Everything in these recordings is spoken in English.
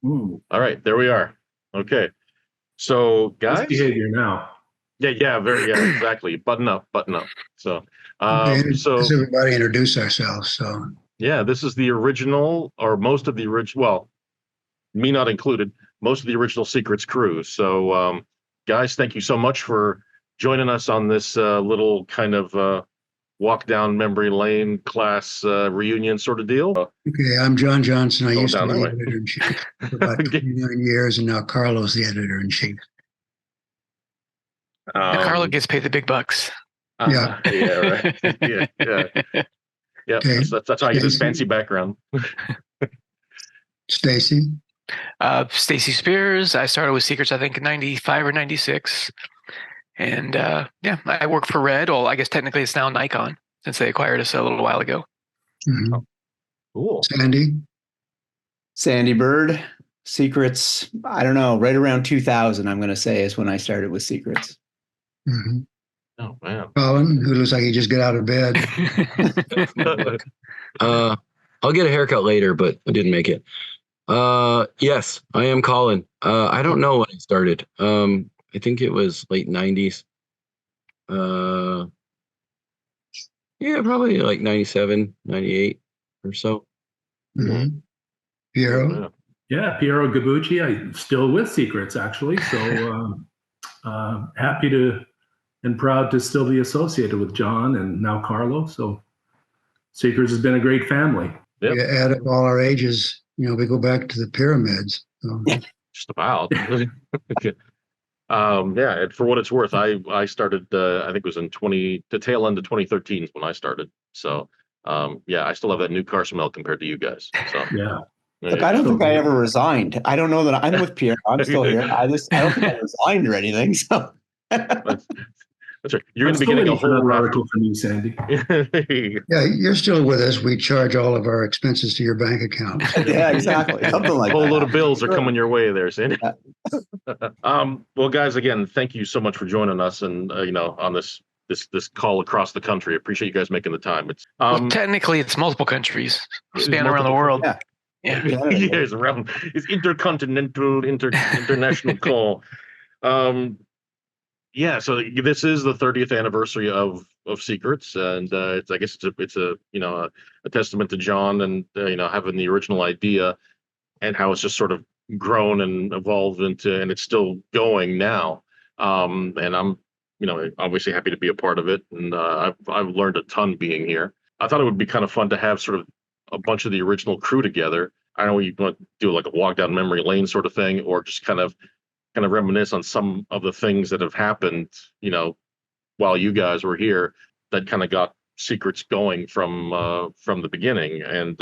All right, there we are. Okay. So, Best guys, behavior now. yeah, exactly. Button up, button up. So, Okay, does so everybody introduce ourselves? So, yeah, this is the original, or most of the original. Well, me not included. Most of the original Secrets crew. So, guys, thank you so much for joining us on this little kind of walk down memory lane class reunion sort of deal. okay, I'm John Johnson. I Going used to down be that the way. editor in chief for about 29 years, and now Carlo's the editor in chief. Carlo gets paid the big bucks. Yeah. Yeah, right. Yeah. Okay. That's how I get this Stacey. fancy background. Stacey. Stacey Spears. I started with Secrets, I think, in 95 or 96. And I work for Red. Well, I guess technically it's now Nikon since they acquired us a little while ago. Mm-hmm. Oh, cool. Sandy Bird. Secrets, I don't know, right around 2000, I'm going to say, is when I started with Secrets. Mm-hmm. Oh, man. Colin, who looks like he just got out of bed. I'll get a haircut later, but I didn't make it. Yes, I am Colin. I don't know when I started. I think it was late 90s. Yeah, probably like 97, 98 or so. Mm-hmm. Piero. Yeah, Piero Gabucci. I'm still with Secrets, actually. So happy to and proud to still be associated with John and now Carlo. So Secrets has been a great family. Yep. You add up all our ages, we go back to the pyramids. So. Just about. Yeah, and for what it's worth, I started, I think it was in the tail end of 2013 is when I started. So, yeah, I still have that new car smell compared to you guys. So, yeah. Look, I don't think I ever resigned. I don't know that I'm with Piero. I'm still here. I don't think I resigned or anything. So that's right. You're going to be getting a whole article from you, Sandy. Yeah, you're still with us. We charge all of our expenses to your bank account. Yeah, exactly. Something like a whole that. load of bills are coming your way there, Sandy. Well, guys, again, thank you so much for joining us, and on this call across the country. I appreciate you guys making the time. It's well, technically it's multiple countries span around the world. Yeah, it's intercontinental, international call. Yeah, so this is the 30th anniversary of Secrets, and I guess it's a testament to John and having the original idea and how it's just sort of grown and evolved and it's still going now. And I'm obviously happy to be a part of it, and I've learned a ton being here. I thought it would be kind of fun to have sort of a bunch of the original crew together. I know you want to do like a walk down memory lane sort of thing, or just kind of reminisce on some of the things that have happened, while you guys were here that kind of got Secrets going from the beginning. And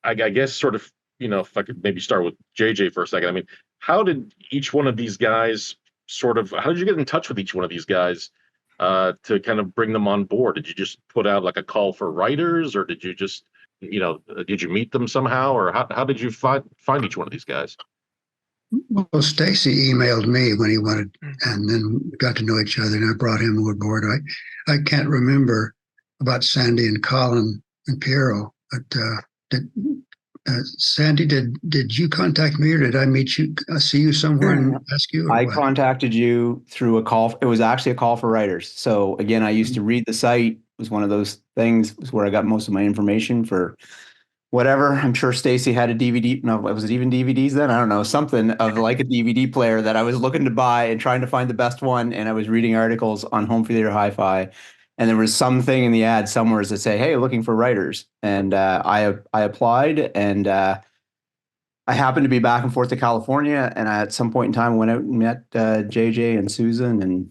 I guess sort of, if I could maybe start with JJ for a second. I mean, how did each one of these guys how did you get in touch with each one of these guys to kind of bring them on board? Did you just put out like a call for writers, or did you just, did you meet them somehow, or how did you find each one of these guys? Well, Stacey emailed me when he wanted, and then we got to know each other, and I brought him on board. I can't remember about Sandy and Colin and Piero, but Sandy, did you contact me, or did I meet you, see you somewhere and ask you? I contacted you through a call. It was actually a call for writers. So again, I used to read the site. It was one of those things. It was where I got most of my information for whatever. I'm sure Stacey had a DVD. No, was it even DVDs then? I don't know. Something of like a DVD player that I was looking to buy and trying to find the best one. And I was reading articles on Home Theater Hi-Fi. And there was something in the ad somewhere that say, "Hey, looking for writers." And I applied, and I happened to be back and forth to California. And at some point in time, went out and met JJ and Susan, and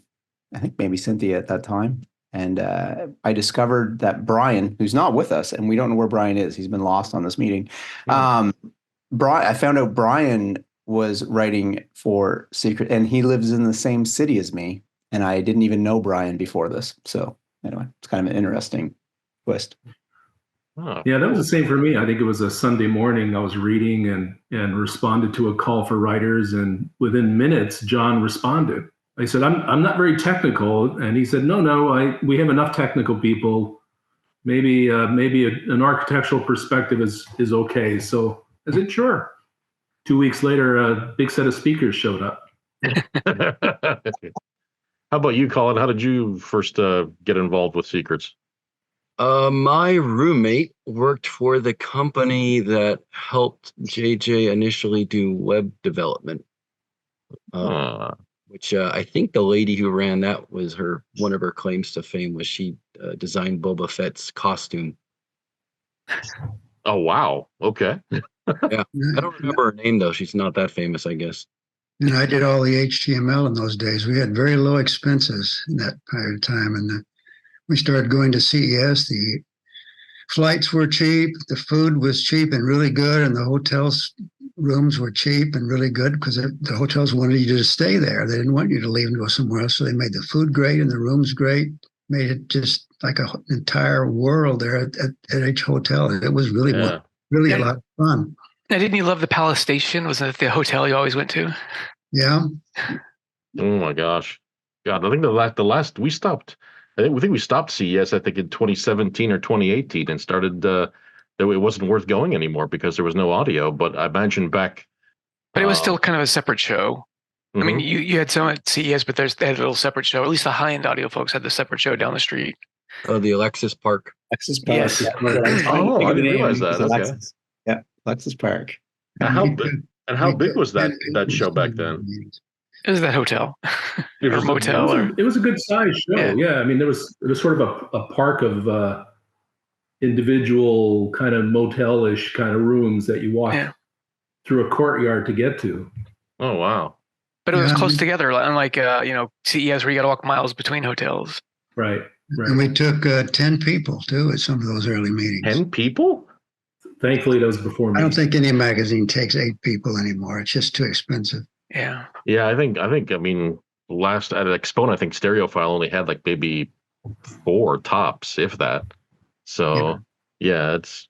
I think maybe Cynthia at that time. And I discovered that Brian, who's not with us, and we don't know where Brian is. He's been lost on this meeting. I found out Brian was writing for Secret, and he lives in the same city as me. And I didn't even know Brian before this. So anyway, it's kind of an interesting twist. Yeah, that was the same for me. I think it was a Sunday morning. I was reading and responded to a call for writers, and within minutes, John responded. I said, I'm not very technical. And he said, no, we have enough technical people. Maybe an architectural perspective is okay. So I said, sure. 2 weeks later, a big set of speakers showed up. How about you, Colin? How did you first get involved with secrets? My roommate worked for the company that helped JJ initially do web development, which I think the lady who ran that was one of her claims to fame was she designed Boba Fett's costume. Oh, wow. Okay. Yeah, I don't remember her name though. She's not that famous, I guess. And I did all the HTML in those days. We had very low expenses in that period of time, and we started going to CES. The flights were cheap, the food was cheap and really good, and the hotels rooms were cheap and really good because the hotels wanted you to stay there. They didn't want you to leave and go somewhere else. So they made the food great and the rooms great, made it just like an entire world there at each hotel. It was really, really a lot of fun. Now, didn't you love the Palace Station? Wasn't it the hotel you always went to? Yeah. Oh my gosh. God, I think the last we stopped. I think we stopped CES. I think in 2017 or 2018, and started. That it wasn't worth going anymore because there was no audio. But I imagine back. But it was still kind of a separate show. I mean, you had some at CES, but they had a little separate show. At least the high-end audio folks had the separate show down the street. Oh, the Alexis Park. Alexis Park. Yes. Yeah. Oh, I didn't realize that. Okay. Alexis. Yeah, Alexis Park. And how big was that show back then? It was that hotel or motel. It was a good size show. Yeah. I mean, it was sort of a park of individual kind of motel-ish kind of rooms that you walk through a courtyard to get to. Oh, wow. But it was close together, unlike CES where you got to walk miles between hotels. Right. And we took 10 people too at some of those early meetings. 10 people? Thankfully, that was before me. I don't think any magazine takes 8 people anymore. It's just too expensive. Yeah. Yeah, I mean, last at Expo, I think Stereophile only had like maybe 4 tops, if that. So it's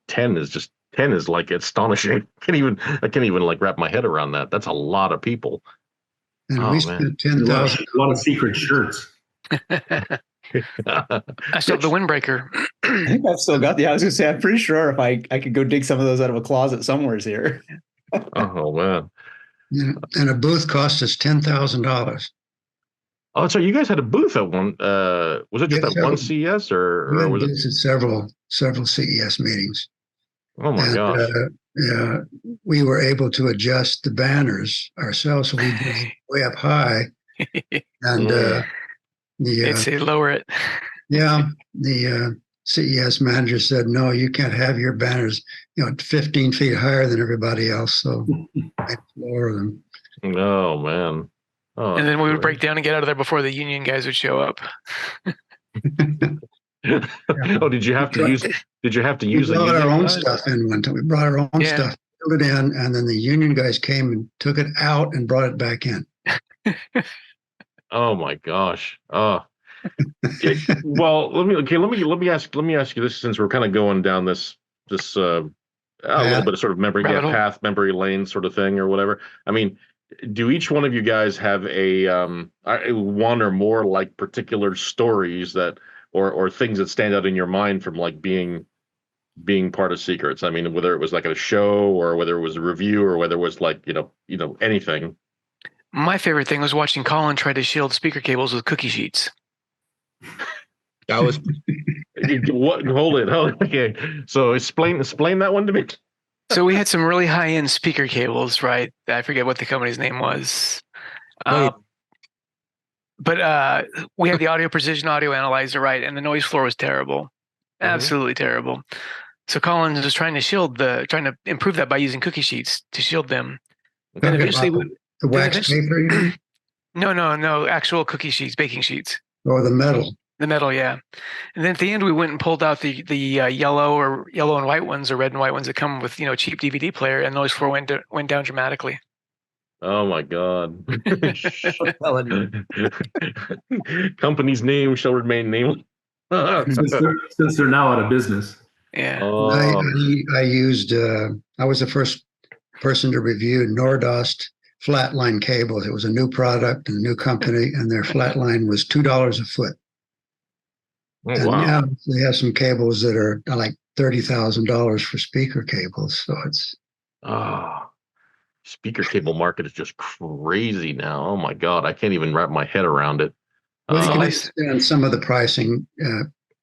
10 is like astonishing. I can't even like wrap my head around that. That's a lot of people. And we spent 10,000. A lot of secret shirts. I still have the windbreaker. I think I've still got I was gonna say, I'm pretty sure if I could go dig some of those out of a closet somewheres here. Oh man. Yeah, and a booth cost us $10,000. Oh, so you guys had a booth at one was it just at one CES or was it several CES meetings? Oh my gosh. Yeah, we were able to adjust the banners ourselves, so we did way up high, and they'd say lower it. Yeah, the CES manager said, "No, you can't have your banners, 15 feet higher than everybody else, so I lower them." Oh man. Oh, and then we would break down and get out of there before the union guys would show up. Oh, did you have to use? Did you have to use? We brought our own stuff in one time. We brought our own stuff, filled it in, and then the union guys came and took it out and brought it back in. Oh my gosh! Oh, well, let me ask you this, since we're kind of going down this a little bit of sort of memory lane sort of thing or whatever. I mean, do each one of you guys have a one or more like particular stories that or things that stand out in your mind from like being part of Secrets? I mean, whether it was like a show or whether it was a review or whether it was like anything. My favorite thing was watching Colin try to shield speaker cables with cookie sheets. That was what? Hold it. Okay. So explain that one to me. So we had some really high-end speaker cables, right? I forget what the company's name was. But we had the audio precision audio analyzer, right? And the noise floor was terrible. Absolutely terrible. So Colin was trying to improve that by using cookie sheets to shield them. And eventually the wax paper? No, actual cookie sheets, baking sheets. Or the metal. The metal, yeah. And then at the end, we went and pulled out the yellow and white ones or red and white ones that come with cheap DVD player, and noise floor went down dramatically. Oh my God! Company's name shall remain nameless. since they're now out of business. Yeah. Oh. I used. I was the first person to review Nordost flatline cables. It was a new product and a new company, and their flatline was $2 a foot. Oh, and wow. now they have some cables that are like $30,000 for speaker cables. So it's speaker cable market is just crazy now. Oh my God, I can't even wrap my head around it. Well, you can I- understand some of the pricing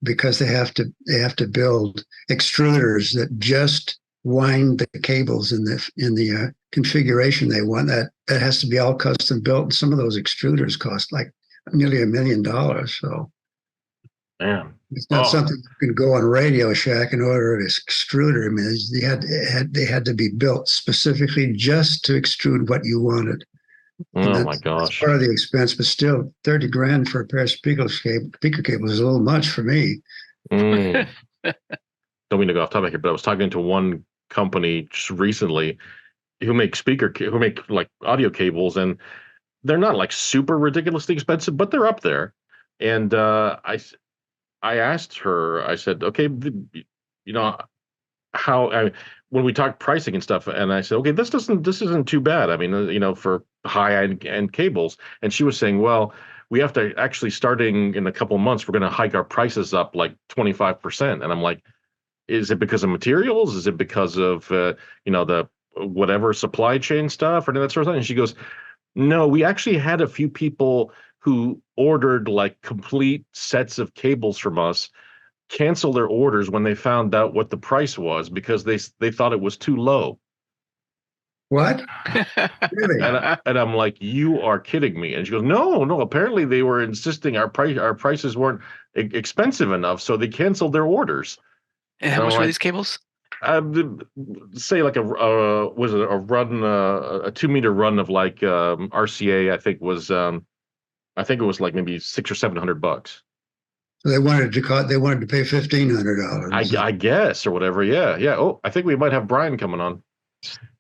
because they have to build extruders that just wind the cables in the configuration they want. That has to be all custom built. And some of those extruders cost like nearly $1 million. So Man, it's not something you can go on Radio Shack and order an extruder. I mean, they had to be built specifically just to extrude what you wanted. oh my That's gosh. part of the expense, but still, 30 grand for a pair of speaker cables is a little much for me. Mm. Don't mean to go off topic here, but I was talking to one company just recently who make like audio cables, and they're not like super ridiculously expensive, but they're up there. And I asked her, I said, okay, you know, when we talk pricing and stuff, and I said, okay, this isn't too bad. I mean, you know, for high end cables. And she was saying, well, we have to actually, starting in a couple of months, we're going to hike our prices up like 25%. And I'm like, is it because of materials? Is it because of you know, the whatever supply chain stuff or that sort of thing? And she goes, no, we actually had a few people who ordered like complete sets of cables from us cancel their orders when they found out what the price was because they thought it was too low. What? Really? And I'm like, you are kidding me. And she goes, no, apparently they were insisting our prices weren't expensive enough, so they canceled their orders. And how much were these cables? Say like a 2-meter run of like RCA. I think it was like maybe $600 or $700. They wanted to pay $1,500. I guess, or whatever. Yeah. Oh, I think we might have Brian coming on.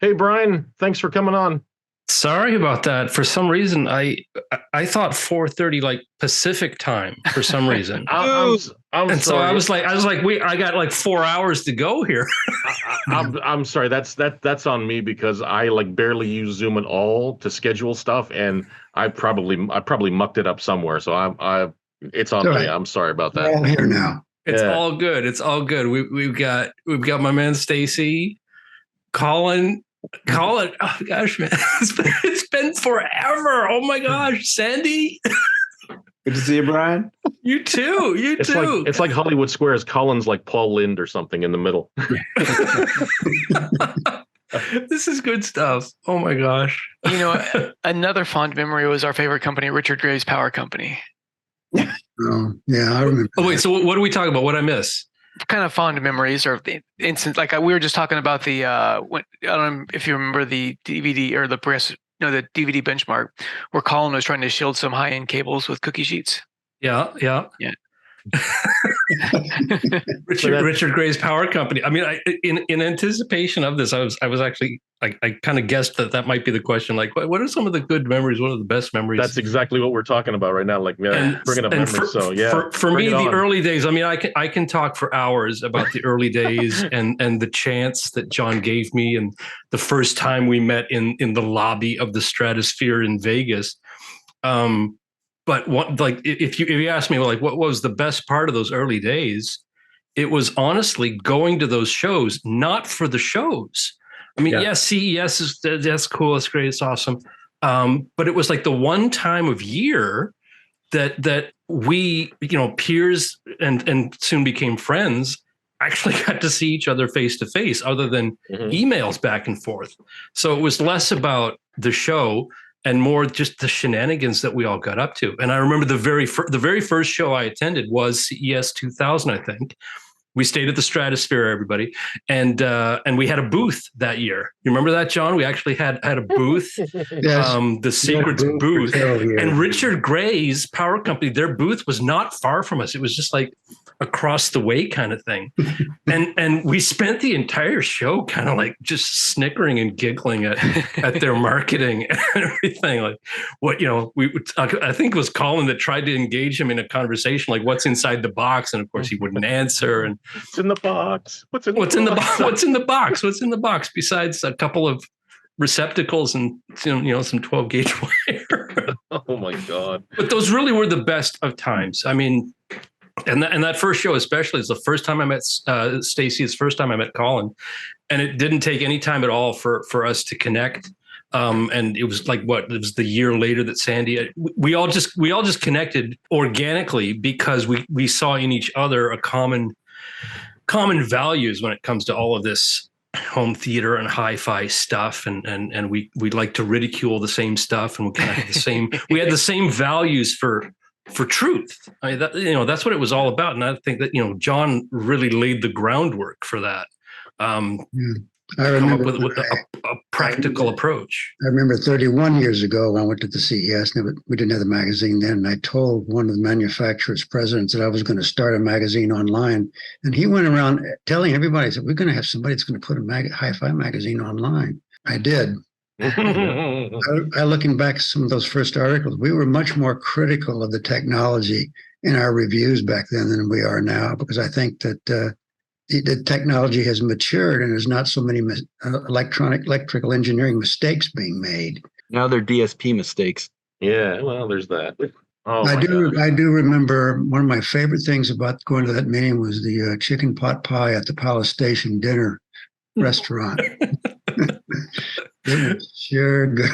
Hey, Brian, thanks for coming on. Sorry about that. For some reason, I thought 4:30 like Pacific time for some reason. I'm and sorry. So I was like, wait, I got like 4 hours to go here. I'm sorry. That's on me because I like barely use Zoom at all to schedule stuff, and I probably mucked it up somewhere. So it's on me. I'm sorry about that. We're all here now. It's all good. It's all good. We've got my man Stacey, Colin. Oh gosh, man, it's been forever. Oh my gosh, Sandy. Good to see you, Brian. You too. It's like Hollywood Squares. Colin's like Paul Lind or something in the middle. This is good stuff. Oh my gosh. You know, another fond memory was our favorite company, Richard Gray's Power Company. Oh, yeah, I remember. Oh wait, so what are we talking about? What I miss? Kind of fond memories or the instance, like we were just talking about the I don't know if you remember the DVD or the DVD benchmark where Colin was trying to shield some high-end cables with cookie sheets. Yeah. Richard Gray's Power Company. I mean, in anticipation of this, I was actually I kind of guessed that might be the question. Like, what are some of the good memories? What are the best memories? That's exactly what we're talking about right now. Like, bringing up memories. For me, the early days. I mean, I can talk for hours about the early days and the chance that John gave me, and the first time we met in the lobby of the Stratosphere in Vegas. But if you ask me, like, what was the best part of those early days? It was honestly going to those shows, not for the shows. I mean, yes, CES that's cool, it's great, it's awesome. But it was like the one time of year that we, peers and soon became friends, actually got to see each other face to face, other than emails back and forth. So it was less about the show and more just the shenanigans that we all got up to. And I remember the very first show I attended was CES 2000, I think. We stayed at the Stratosphere, everybody, and we had a booth that year. You remember that, John? We actually had a booth, the Secrets booth. And Richard Gray's Power Company, their booth was not far from us. It was just like across the way kind of thing. and we spent the entire show kind of like just snickering and giggling at their marketing and everything. Like I think it was Colin that tried to engage him in a conversation, like what's inside the box. And of course he wouldn't answer. And what's in the box? What's in the box? What's in the box besides a couple of receptacles and some 12 gauge wire? Oh my God. But those really were the best of times. I mean, and that first show especially is the first time I met Stacey. It's the first time I met Colin, and it didn't take any time at all for us to connect. And it was like it was the year later that Sandy. We all just connected organically because we saw in each other a common values when it comes to all of this home theater and hi-fi stuff, and we like to ridicule the same stuff, and we kind of had the same we had the same values for truth. I mean, that's what it was all about, and I think that John really laid the groundwork for that. I remember come up with a practical approach. I remember 31 years ago when I went to the CES. We didn't have the magazine then, and I told one of the manufacturer's presidents that I was going to start a magazine online. And he went around telling everybody, he said, we're going to have somebody that's going to put a hi-fi magazine online. I did. I looking back at some of those first articles, we were much more critical of the technology in our reviews back then than we are now, because I think that the technology has matured and there's not so many electrical engineering mistakes being made. Now they're DSP mistakes. Yeah, well, there's that. Oh, I do remember one of my favorite things about going to that meeting was the chicken pot pie at the Palace Station dinner restaurant. It was sure good.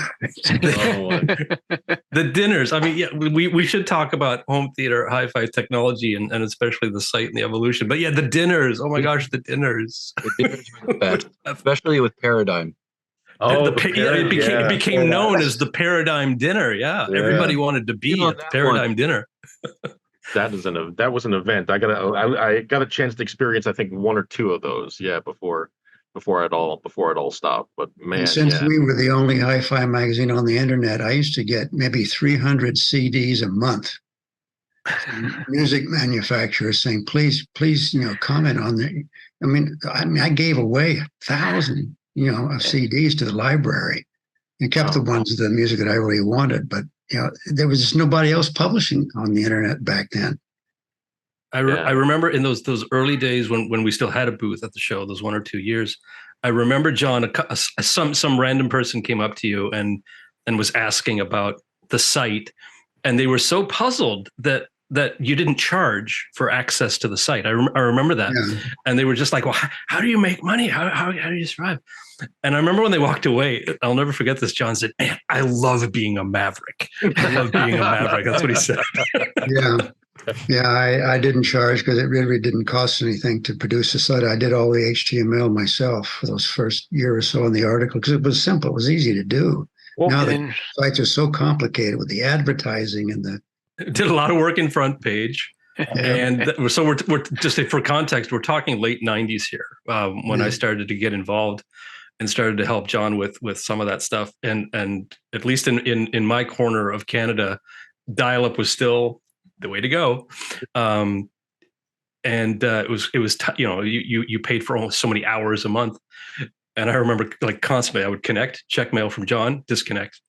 The dinners. I mean, yeah, we should talk about home theater, hi-fi technology, and especially the site and the evolution. But yeah, the dinners. Oh my gosh, the dinners. The dinners were the best, especially with Paradigm. Oh, it became known as the Paradigm dinner. Yeah, everybody wanted to be at the Paradigm dinner. That was an event. I got a chance to experience, I think, one or two of those. Yeah, before it all stopped. But man, and since we were the only hi-fi magazine on the internet, I used to get maybe 300 CDs a month. Music manufacturers saying, please, comment on the. I mean, I gave away 1,000, of CDs to the library, and kept the ones, the music that I really wanted. But there was just nobody else publishing on the internet back then. I remember in those early days when we still had a booth at the show, those 1 or 2 years. I remember, John, some random person came up to you and was asking about the site, and they were so puzzled that you didn't charge for access to the site. I remember that, and they were just like, "Well, how do you make money? How do you survive?" And I remember when they walked away, I'll never forget this. John said, "Man, I love being a maverick. I love being a maverick." That's what he said. Yeah, I didn't charge because it really didn't cost anything to produce the site. I did all the HTML myself for those first year or so in the article because it was simple. It was easy to do. Well, now the sites are so complicated with the advertising and the. Did a lot of work in front page. And so we're just for context, we're talking late 90s here when I started to get involved and started to help John with some of that stuff. And at least in my corner of Canada, dial-up was still the way to go. And it was you paid for only so many hours a month. And I remember like constantly I would connect, check mail from John, disconnect.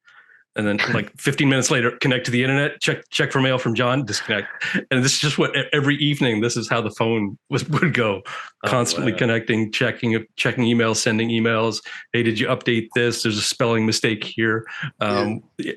And then like 15 minutes later, connect to the internet, check for mail from John, disconnect. And this is just what every evening, this is how the phone would go. Constantly connecting, checking emails, sending emails. Hey, did you update this? There's a spelling mistake here.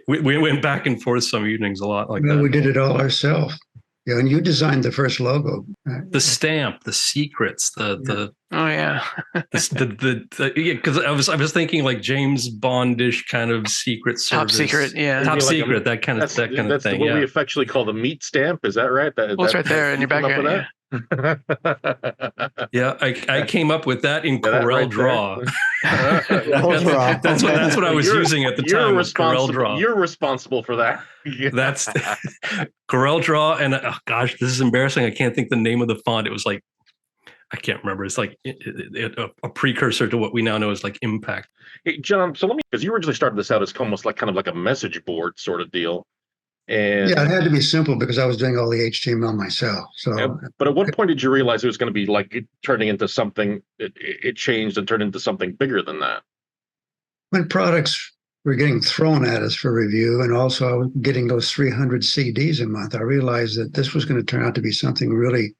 We went back and forth some evenings a lot like that. We did it all ourselves. Yeah, and you designed the first logo. The stamp, the secrets, the oh yeah, because I was thinking like James Bondish kind of secret service, top secret, that kind of thing. That's what we affectionately call the meat stamp. Is that right? It's right there in your background. Yeah, I came up with that in Corel Draw. That's what I was using at the time. Corel Draw. You're responsible for that. That's Corel Draw, and gosh, this is embarrassing. I can't think the name of the font. It was like I can't remember. It's like a precursor to what we now know as like Impact. Hey, John, so because you originally started this out as almost like kind of like a message board sort of deal. And it had to be simple because I was doing all the HTML myself. So, but at what point did you realize it was going to be like turning into something? It changed and turned into something bigger than that. When products were getting thrown at us for review, and also getting those 300 CDs a month, I realized that this was going to turn out to be something really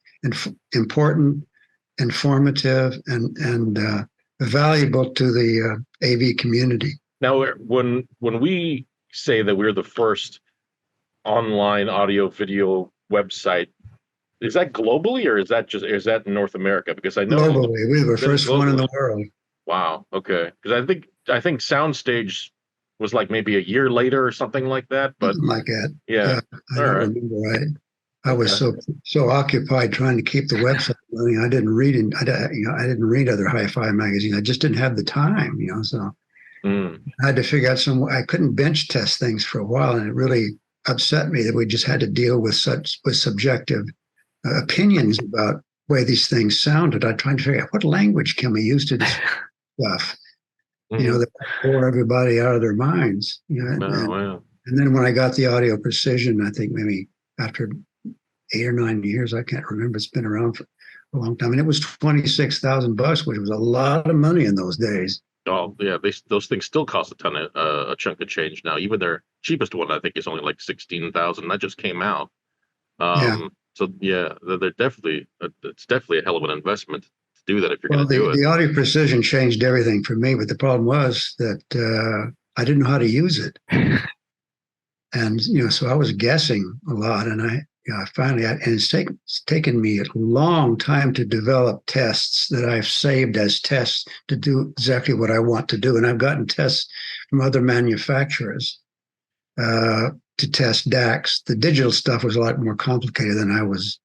important, informative, and valuable to the AV community. Now, when we say that we're the first online audio video website, is that globally or is that North America? Because I know globally we were the first one in the world. Wow. Okay. Because I think Soundstage was like maybe a year later or something like that. But Something like that. yeah, I all don't right. remember. I was so occupied trying to keep the website running. I didn't read I didn't read other hi-fi magazines. I just didn't have the time, so I had to figure out I couldn't bench test things for a while, and it really upset me that we just had to deal with subjective opinions about the way these things sounded. I tried to figure out what language can we use to describe stuff, that bore everybody out of their minds. And then when I got the audio precision, I think maybe after 8 or 9 years, I can't remember. It's been around for a long time, and it was $26,000, which was a lot of money in those days. Oh yeah, those things still cost a chunk of change now. Even their cheapest one, I think, is only like 16,000. That just came out. So yeah, they're definitely it's definitely a hell of an investment to do that if you're going to do it. The audio precision changed everything for me, but the problem was that I didn't know how to use it, and so I was guessing a lot, and I finally, and it's taken me a long time to develop tests that I've saved as tests to do exactly what I want to do. And I've gotten tests from other manufacturers to test DACs. The digital stuff was a lot more complicated than I was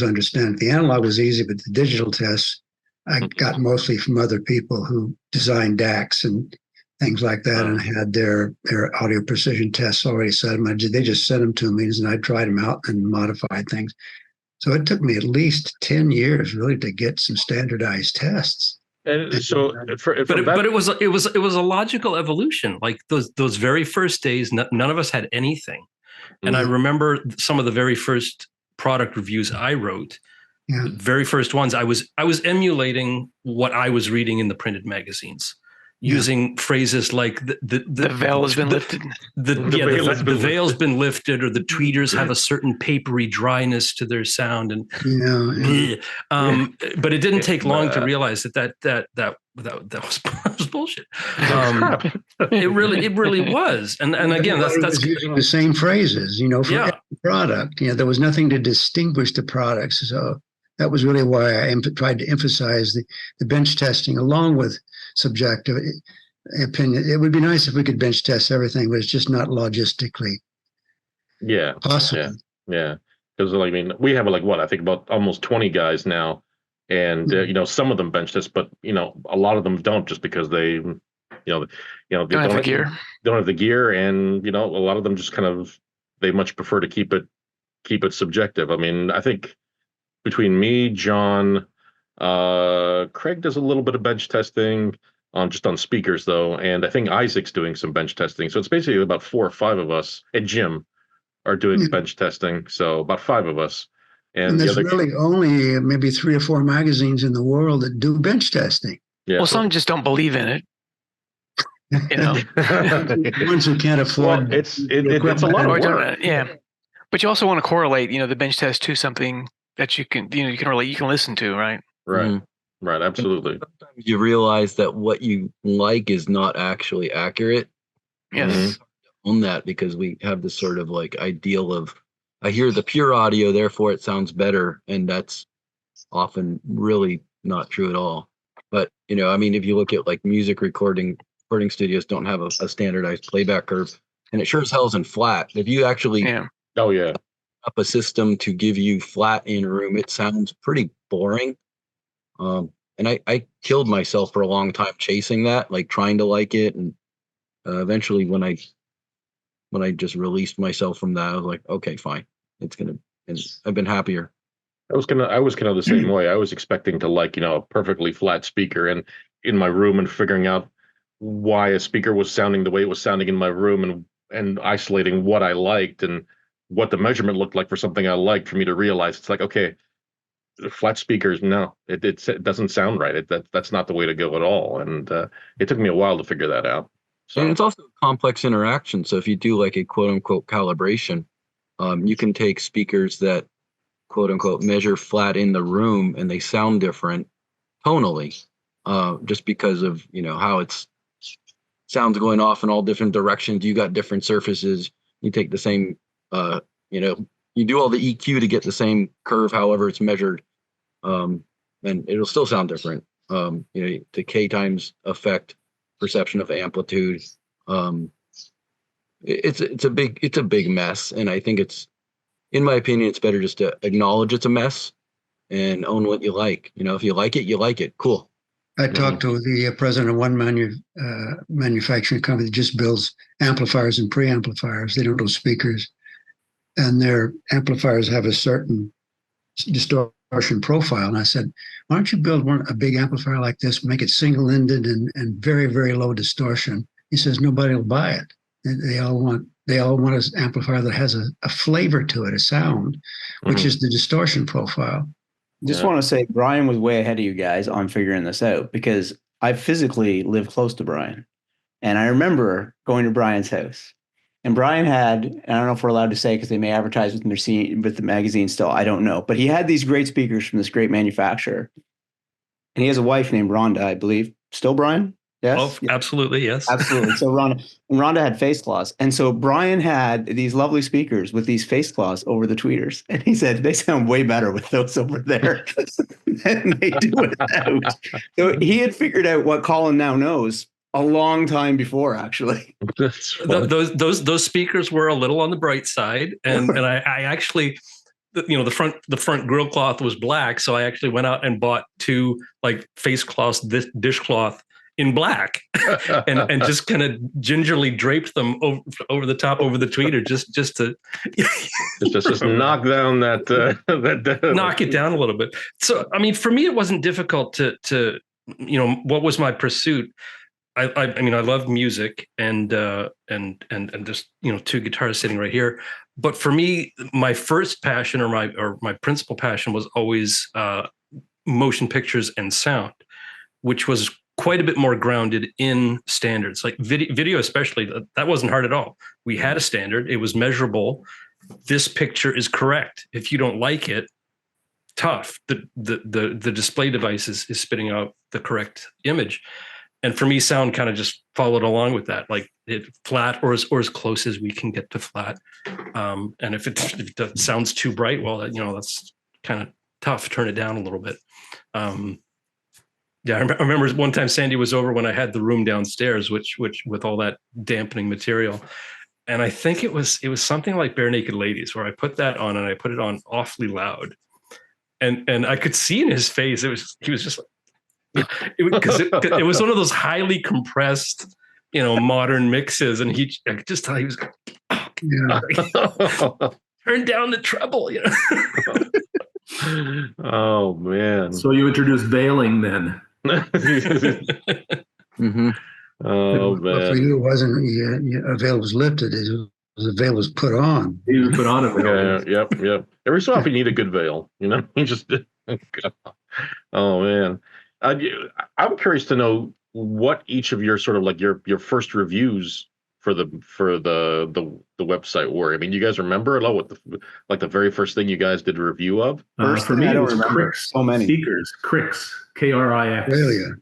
understanding. The analog was easy, but the digital tests I got mostly from other people who designed DACs and things like that, and had their audio precision tests already set them. They just sent them to me, and I tried them out and modified things. So it took me at least 10 years really to get some standardized tests. And so, but it was a logical evolution. Like those very first days, none of us had anything, and I remember some of the very first product reviews I wrote. Yeah. The very first ones, I was emulating what I was reading in the printed magazines. Using phrases like the veil has been lifted. The veil's been lifted, or the tweeters have a certain papery dryness to their sound, and but it didn't take long to realize that was bullshit. It really was, and again, that's using the same phrases, for every product. There was nothing to distinguish the products, so that was really why I tried to emphasize the bench testing along with subjective opinion. It would be nice if we could bench test everything, but it's just not logistically possible. Yeah. Because I mean, we have I think about almost 20 guys now, and some of them bench test, but a lot of them don't, just because they don't have the gear. Don't have the gear, and a lot of them just kind of, they much prefer to keep it subjective. I mean, I think between me, John, Craig does a little bit of bench testing just on speakers though, and I think Isaac's doing some bench testing. So it's basically about 4 or 5 of us, and Jim are doing bench testing. So about 5 of us. And there's really only maybe 3 or 4 magazines in the world that do bench testing. Yeah. Well, some just don't believe in it. The ones who can't afford it's a lot of work. But you also want to correlate, the bench test to something that you can listen to, right? Right. Mm-hmm. Right. Absolutely. Sometimes you realize that what you like is not actually accurate. Yes. Mm-hmm. On that, because we have this sort of ideal of, I hear the pure audio, therefore it sounds better. And that's often really not true at all. But, if you look at music recording studios don't have a standardized playback curve, and it sure as hell isn't flat. If you actually up a system to give you flat in room, it sounds pretty boring. And I killed myself for a long time chasing that, trying to like it. And eventually when I just released myself from that, I was like, okay, fine. And I've been happier. I was kind of the same way. I was expecting to a perfectly flat speaker, and in my room, and figuring out why a speaker was sounding the way it was sounding in my room, and isolating what I liked and what the measurement looked like for something I liked, for me to realize it's okay, flat speakers, no, it doesn't sound right. That's not the way to go at all. And it took me a while to figure that out. So, and it's also a complex interaction. So if you do a quote unquote calibration, you can take speakers that quote unquote measure flat in the room and they sound different tonally, just because of how it's sounds going off in all different directions. You got different surfaces. You take the same you do all the EQ to get the same curve, however it's measured, and it'll still sound different. The K times effect perception of amplitude. It's a big mess, and I think in my opinion, it's better just to acknowledge it's a mess and own what you like. If you like it, you like it. Cool. I talked to the president of one manufacturing company that just builds amplifiers and preamplifiers. They don't do speakers, and their amplifiers have a certain distortion profile. And I said, why don't you build a big amplifier like this, make it single-ended and very, very low distortion? He says nobody will buy it. They all want an amplifier that has a flavor to it, a sound, which is the distortion profile. Just want to say Brian was way ahead of you guys on figuring this out, because I physically live close to Brian. And I remember going to Brian's house, and Brian had, and I don't know if we're allowed to say because they may advertise with the magazine still, I don't know, but he had these great speakers from this great manufacturer. And he has a wife named Rhonda, I believe. Still Brian? Yes. Oh, absolutely. Yes. Absolutely. So Rhonda had face cloths. And so Brian had these lovely speakers with these face cloths over the tweeters. And he said, they sound way better with those over there than they do without. So he had figured out what Colin now knows a long time before, actually. Those speakers were a little on the bright side. And I actually, the front grill cloth was black. So I actually went out and bought 2 like face cloths, dishcloth in black, and just kind of gingerly draped them over the top, over the tweeter, just to just knock down that knock it down a little bit. So, I mean, for me, it wasn't difficult to what was my pursuit. I mean, I love music and there's 2 guitars sitting right here. But for me, my first passion or my principal passion was always motion pictures and sound, which was quite a bit more grounded in standards, like video especially. That wasn't hard at all. We had a standard. It was measurable. This picture is correct. If you don't like it, tough. The display device is spitting out the correct image. And for me, sound kind of just followed along with that, like it flat or as close as we can get to flat. And if it sounds too bright, well, that's kind of tough. Turn it down a little bit. Yeah, I remember one time Sandy was over when I had the room downstairs, which with all that dampening material, and I think it was something like Bare Naked Ladies, where I put that on and I put it on awfully loud, and I could see in his face he was just like, because it was one of those highly compressed, modern mixes, and I could just tell he was going, turn down the treble, Oh man! So you introduced veiling then. Mm-hmm. Oh man! For you, it wasn't a veil was lifted; the veil was put on. You put on a veil. Yeah, yep. Every so often you need a good veil, You just. Oh man! I'm curious to know what each of your sort of like your first reviews for the website were. I mean, you guys remember at all what the very first thing you guys did a review of? For me, it was Crix. So many speakers. Crix, Krix. Australia,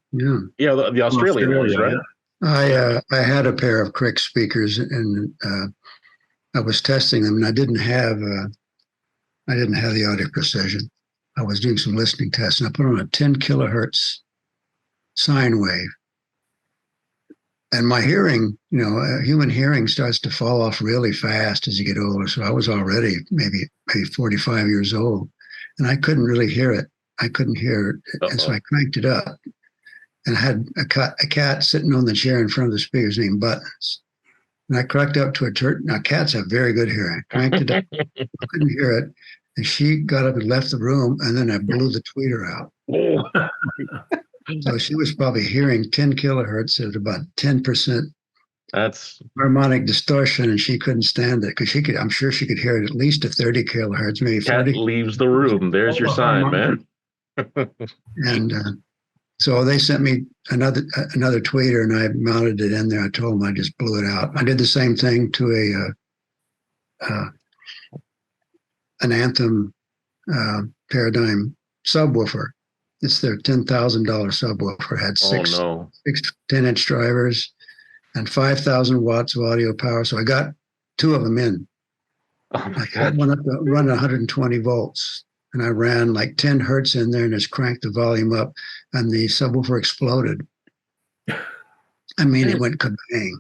yeah, the Australian ones, right? I had a pair of Crix speakers, and I was testing them, and I didn't have the audio precision. I was doing some listening tests, and I put on a 10 kilohertz sine wave. And my hearing, human hearing starts to fall off really fast as you get older. So I was already maybe 45 years old, and I couldn't really hear it. I couldn't hear it. And so I cranked it up, and I had a cat sitting on the chair in front of the speakers named Buttons. And I cranked up to a church. Now, cats have very good hearing. I cranked it up. I couldn't hear it. And she got up and left the room, and then I blew the tweeter out. So she was probably hearing 10 kilohertz at about 10%. That's harmonic distortion, and she couldn't stand it because I'm sure she could hear it at least to 30 kilohertz, maybe 40. Cat leaves the room. There's your sign, man. And so they sent me another tweeter, and I mounted it in there. I told them I just blew it out. I did the same thing to an Anthem Paradigm subwoofer. It's their $10,000 subwoofer. Had six 10-inch drivers and 5,000 watts of audio power. So I got 2 of them in. Oh my I God. one up to run 120 volts, and I ran like 10 hertz in there and just cranked the volume up, and the subwoofer exploded. I mean, it went kabang.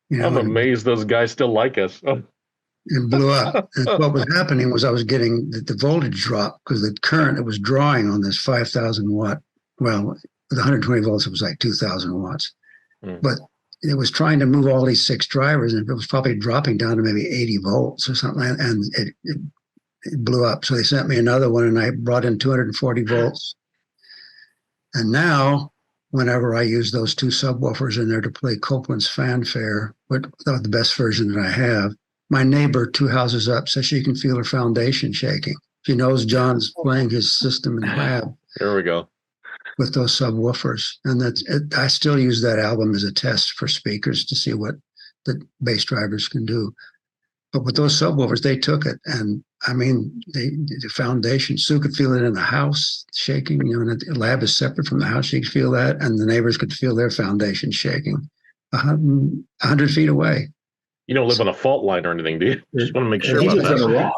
You know, I'm amazed those guys still like us. it blew up. And what was happening was I was getting the voltage drop because the current it was drawing on this 5,000 watt. Well, with 120 volts, it was like 2,000 watts. But it was trying to move all these 6 drivers, and it was probably dropping down to maybe 80 volts or something, and it blew up. So they sent me another one, and I brought in 240 volts. And now, whenever I use those 2 subwoofers in there to play Copeland's Fanfare, the best version that I have, my neighbor 2 houses up says she can feel her foundation shaking. She knows John's playing his system in the lab. There we go. With those subwoofers. And I still use that album as a test for speakers to see what the bass drivers can do. But with those subwoofers, they took it. And I mean, the foundation, Sue could feel it in the house shaking. You know, the lab is separate from the house. She could feel that. And the neighbors could feel their foundation shaking 100 feet away. You don't live on a fault line or anything, do you? Just want to make sure about that.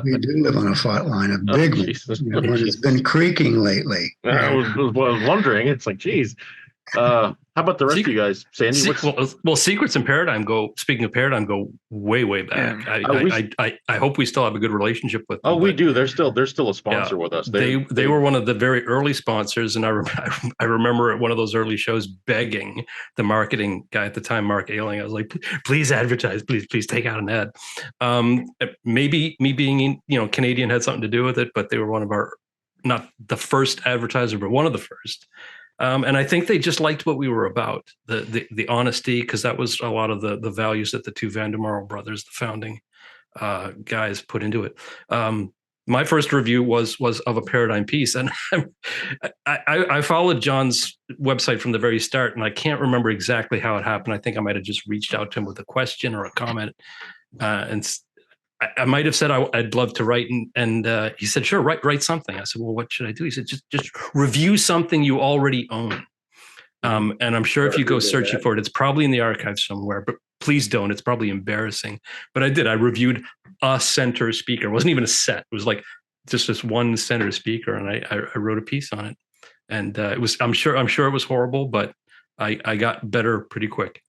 We do live on a fault line, a big one. You know, and it's been creaking lately. I was wondering. It's like, geez. How about the rest of you guys? Sandy, well, Secrets and Paradigm speaking of Paradigm, go way, way back. Yeah. I hope we still have a good relationship with them. Oh, we do. They're still a sponsor with us. They were one of the very early sponsors. And I remember at one of those early shows begging the marketing guy at the time, Mark Ailing. I was like, please advertise, please take out an ad. Maybe me being, Canadian had something to do with it, but they were one of our, not the first advertiser, but one of the first. And I think they just liked what we were about, the honesty, because that was a lot of the values that the 2 Vandermarle brothers, the founding guys, put into it. My first review was of a Paradigm piece, and I followed John's website from the very start, and I can't remember exactly how it happened. I think I might have just reached out to him with a question or a comment, and I might have said I'd love to write, and he said, sure, write something. I said, well, what should I do? He said, just review something you already own. And I'm sure if you go searching for it, it's probably in the archive somewhere, but please don't. It's probably embarrassing. But I did. I reviewed a center speaker. It wasn't even a set. It was like just this one center speaker, and I wrote a piece on it. And it was. I'm sure it was horrible, but I got better pretty quick.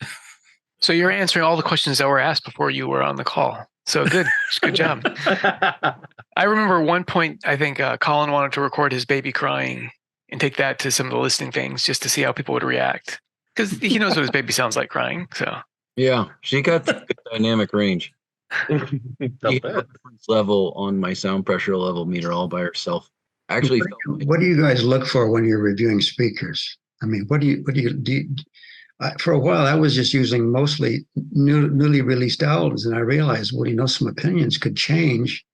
So you're answering all the questions that were asked before you were on the call. So good job. I remember at one point, I think Colin wanted to record his baby crying and take that to some of the listening things just to see how people would react, because he knows what his baby sounds like crying. So yeah, she got good dynamic range. Level on my sound pressure level meter all by herself. Actually, what do you guys look for when you're reviewing speakers? I mean, what do you for a while, I was just using mostly newly released albums, and I realized, well, some opinions could change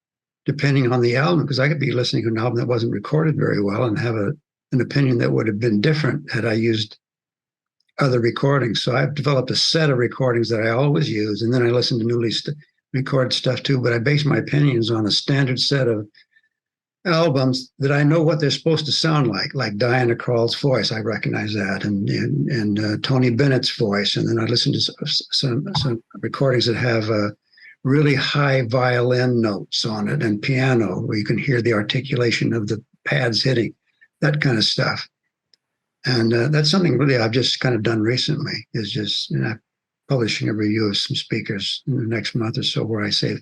depending on the album, because I could be listening to an album that wasn't recorded very well and have an opinion that would have been different had I used other recordings. So I've developed a set of recordings that I always use, and then I listen to newly recorded stuff too, but I base my opinions on a standard set of albums that I know what they're supposed to sound like Diana Krall's voice. I recognize that, and Tony Bennett's voice. And then I listen to some recordings that have really high violin notes on it and piano, where you can hear the articulation of the pads hitting, that kind of stuff. And that's something really I've just kind of done recently, is just publishing a review of some speakers in the next month or so, where I say,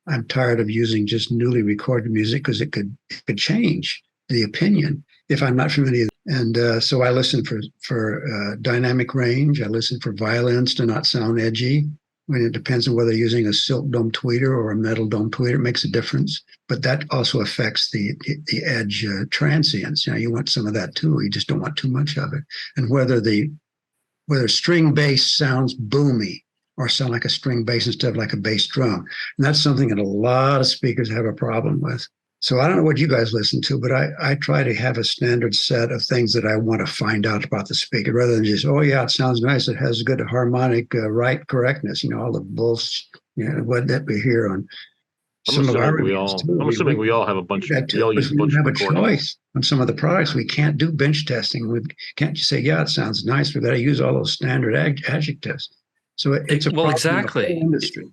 I'm tired of using just newly recorded music because it could change the opinion if I'm not familiar. And so I listen for dynamic range. I listen for violins to not sound edgy. It depends on whether you're using a silk dome tweeter or a metal dome tweeter. It makes a difference. But that also affects the edge transients. You want some of that too. You just don't want too much of it. And whether string bass sounds boomy or sound like a string bass instead of like a bass drum. And that's something that a lot of speakers have a problem with. So I don't know what you guys listen to, but I try to have a standard set of things that I want to find out about the speaker, rather than just, oh yeah, it sounds nice. It has good harmonic right correctness, all the bullshit, what that we hear on some of our reviews too. I'm assuming we all have a bunch of, we all use a bunch of recordings. We have a choice on some of the products. We can't do bench testing. We can't just say, yeah, it sounds nice. We've got to use all those standard adjectives. So it's a well, exactly. Industry.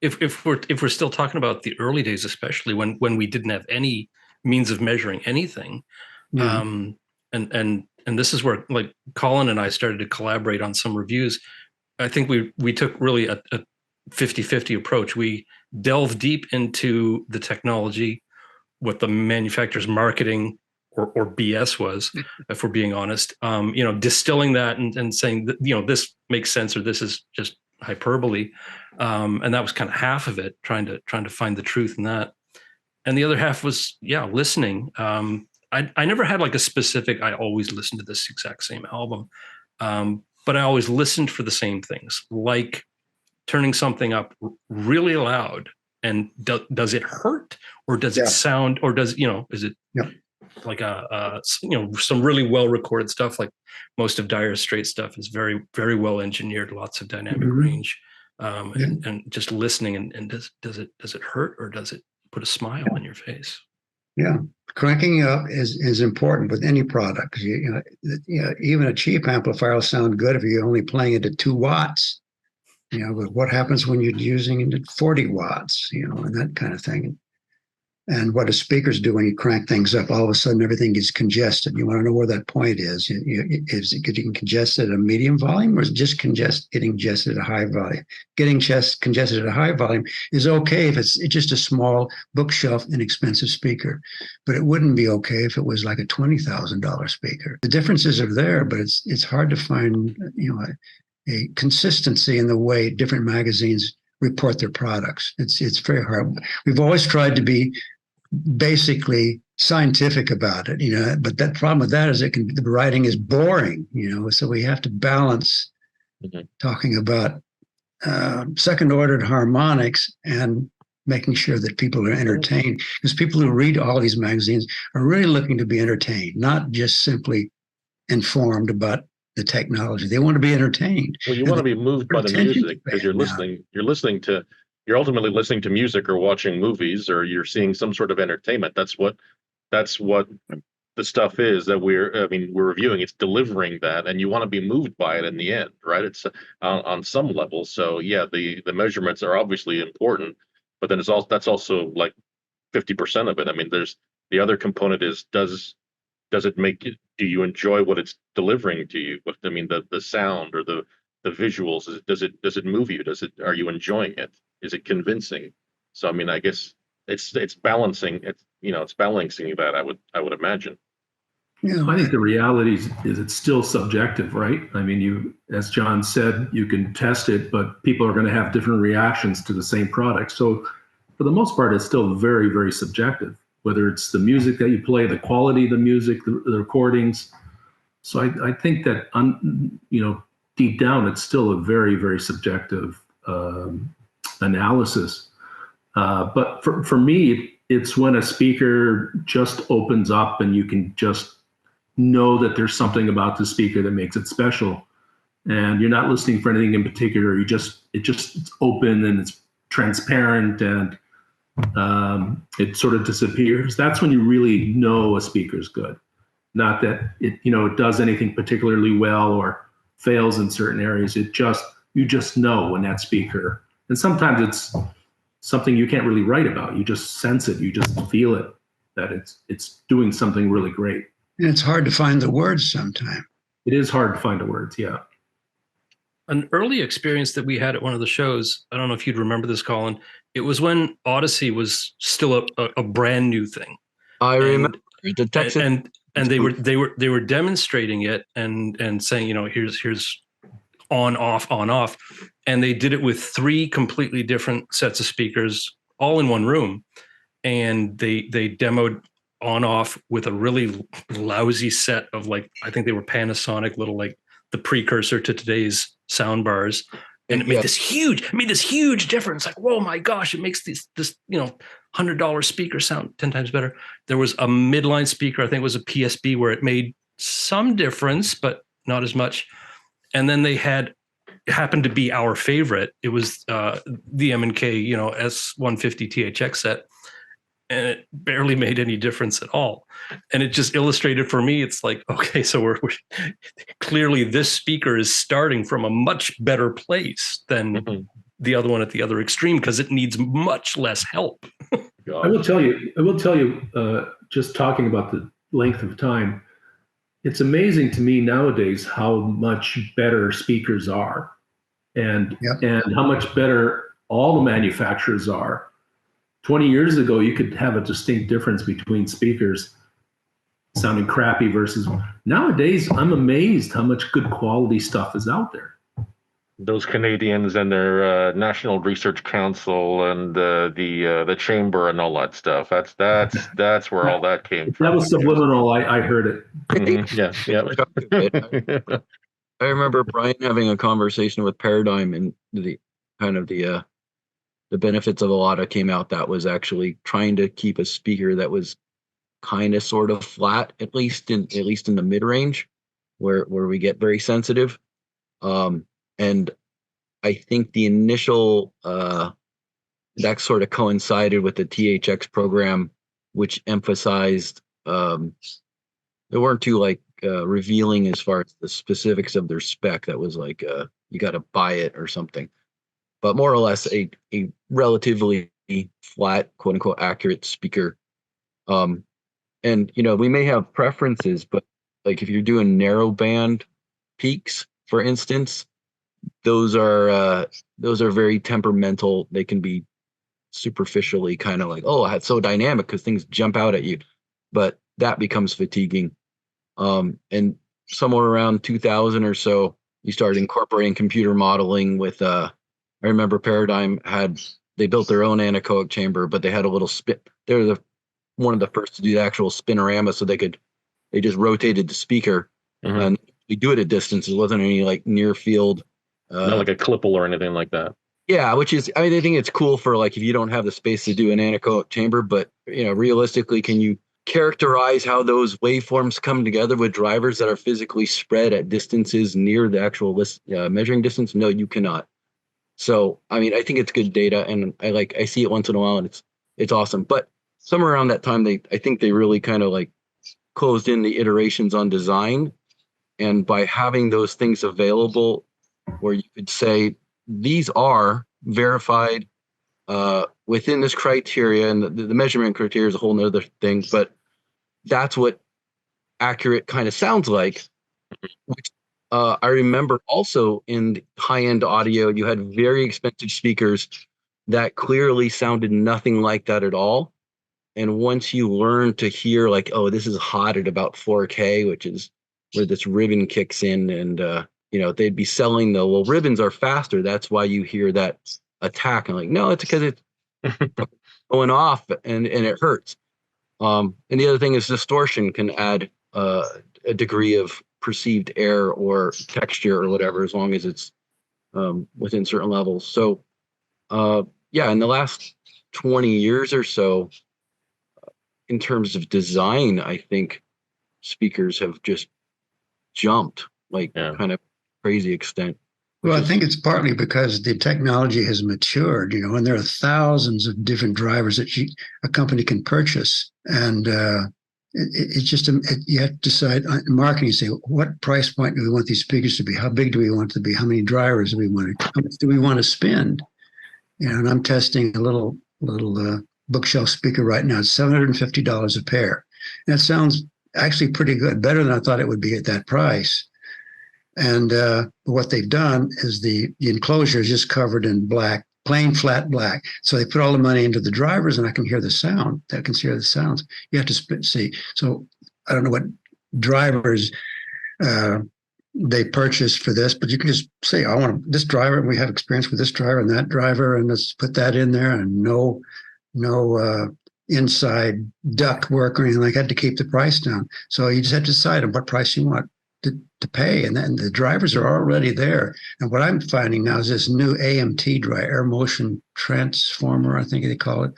If we're still talking about the early days, especially when we didn't have any means of measuring anything, and this is where like Colin and I started to collaborate on some reviews. I think we took really a 50-50 approach. We delved deep into the technology, what the manufacturer's marketing or BS was, if we're being honest, distilling that and saying that, this makes sense, or this is just hyperbole. And that was kind of half of it, trying to find the truth in that. And the other half was, listening. I never had like a specific, I always listened to this exact same album. But I always listened for the same things, like turning something up really loud. And does it hurt, or does it sound, or is it like some really well recorded stuff? Like most of Dire Straits stuff is very, very well engineered, lots of dynamic range, and just listening. And does it hurt, or does it put a smile on your face? Yeah, cranking up is important with any product. Even a cheap amplifier will sound good if you're only playing it at 2 watts. But what happens when you're using it at 40 watts? And that kind of thing. And what do speakers do when you crank things up? All of a sudden, everything gets congested. You want to know where that point is. Is it getting congested at a medium volume, or is it just getting congested at a high volume? Getting congested at a high volume is okay if it's just a small bookshelf, inexpensive speaker. But it wouldn't be okay if it was like a $20,000 speaker. The differences are there, but it's hard to find a consistency in the way different magazines report their products. It's very hard. We've always tried to be basically scientific about it, but that problem with that is the writing is boring, so we have to balance talking about second ordered harmonics and making sure that people are entertained, because people who read all these magazines are really looking to be entertained, not just simply informed about the technology. They want to be entertained. Well, you want to be moved by the music, because you're ultimately listening to music or watching movies, or you're seeing some sort of entertainment. That's what the stuff is that we're reviewing. It's delivering that, and you want to be moved by it in the end, right? It's on some level. So yeah, the measurements are obviously important, but then that's also like 50% of it. I mean, there's the other component is does it make you, do you enjoy what it's delivering to you? I mean, the sound or the visuals, does it move you? Are you enjoying it? Is it convincing? So I mean, I guess it's balancing. It's balancing that. I would imagine. Yeah, I think the reality is it's still subjective, right? I mean, as John said, you can test it, but people are going to have different reactions to the same product. So for the most part, it's still very, very subjective, whether it's the music that you play, the quality of the music, the recordings. So I think that, deep down, it's still a very, very subjective analysis. But for me, it's when a speaker just opens up and you can just know that there's something about the speaker that makes it special. And you're not listening for anything in particular. It's open and it's transparent, and it sort of disappears. That's when you really know a speaker's good. Not that it does anything particularly well or fails in certain areas. You just know when that speaker, and sometimes it's something you can't really write about. You just sense it. You just feel it, that it's doing something really great. And it's hard to find the words sometimes. It is hard to find the words, yeah. An early experience that we had at one of the shows, I don't know if you'd remember this, Colin, it was when Odyssey was still a brand new thing. I remember the Texas, and they were demonstrating it and saying, here's on off, and they did it with 3 completely different sets of speakers all in one room, and they demoed on off with a really lousy set of, like, I think they were Panasonic, little, like the precursor to today's sound bars, and it made this huge difference. Like, whoa, my gosh, it makes this $100 speaker sound 10 times better. There was a midline speaker, I think it was a PSB, where it made some difference, but not as much. And then they happened to be our favorite. It was the M&K, S150 THX set, and it barely made any difference at all. And it just illustrated for me, it's like, okay, so we're clearly this speaker is starting from a much better place than the other one at the other extreme, because it needs much less help. I will tell you, just talking about the length of time, It's amazing to me nowadays how much better speakers are, and how much better all the manufacturers are. 20 years ago, you could have a distinct difference between speakers sounding crappy versus nowadays. I'm amazed how much good quality stuff is out there. Those Canadians and their National Research Council and the chamber and all that stuff. That's where all that came from. That was subliminal. I heard it. Mm-hmm. Yeah. I remember Brian having a conversation with Paradigm, and the benefits of a lot of came out that was actually trying to keep a speaker that was kind of sort of flat, at least in the mid range, where we get very sensitive. And I think the initial that sort of coincided with the THX program, which emphasized they weren't too revealing as far as the specifics of their spec. That was like you got to buy it or something, but more or less a relatively flat, quote unquote, accurate speaker. And we may have preferences, but like if you're doing narrow band peaks, for instance, those are very temperamental. They can be superficially kind of like, oh, it's so dynamic because things jump out at you, but that becomes fatiguing. And somewhere around 2000 or so, you started incorporating computer modeling with I remember Paradigm they built their own anechoic chamber, but they had a little spin. They were one of the first to do the actual spinorama, so they just rotated the speaker. Mm-hmm. And we do it at distance. It wasn't any near field. Not like a clipple or anything like that. Yeah, which is, I think it's cool for if you don't have the space to do an anechoic chamber, but realistically, can you characterize how those waveforms come together with drivers that are physically spread at distances near the actual measuring distance? No, you cannot. So, I think it's good data, and I see it once in a while, and it's awesome. But somewhere around that time, I think they really kind of closed in the iterations on design, and by having those things available, where you could say these are verified within this criteria, and the measurement criteria is a whole nother thing, but that's what accurate kind of sounds like. Which I remember also in high-end audio, you had very expensive speakers that clearly sounded nothing like that at all. And once you learn to hear oh, this is hot at about 4K, which is where this ribbon kicks in, and they'd be selling ribbons are faster. That's why you hear that attack. And no, it's because it's going off and it hurts. And the other thing is distortion can add a degree of perceived air or texture or whatever, as long as it's within certain levels. So in the last 20 years or so, in terms of design, I think speakers have just jumped kind of crazy extent. Well, I think it's partly because the technology has matured, and there are thousands of different drivers that a company can purchase. And it's just, you have to decide on marketing, say, what price point do we want these speakers to be? How big do we want it to be? How many drivers do we want? How much do we want to spend? And I'm testing a little bookshelf speaker right now. It's $750 a pair. And that sounds actually pretty good, better than I thought it would be at that price. And what they've done is the enclosure is just covered in black, plain flat black. So they put all the money into the drivers, and I can hear the sound. I can hear the sounds. You have to see. So I don't know what drivers they purchased for this, but you can just say, I want this driver, and we have experience with this driver and that driver, and let's put that in there, and no inside duct work or anything like that to keep the price down. So you just have to decide on what price you want to pay, and then the drivers are already there. And what I'm finding now is this new AMT drive, air motion transformer, I think they call it,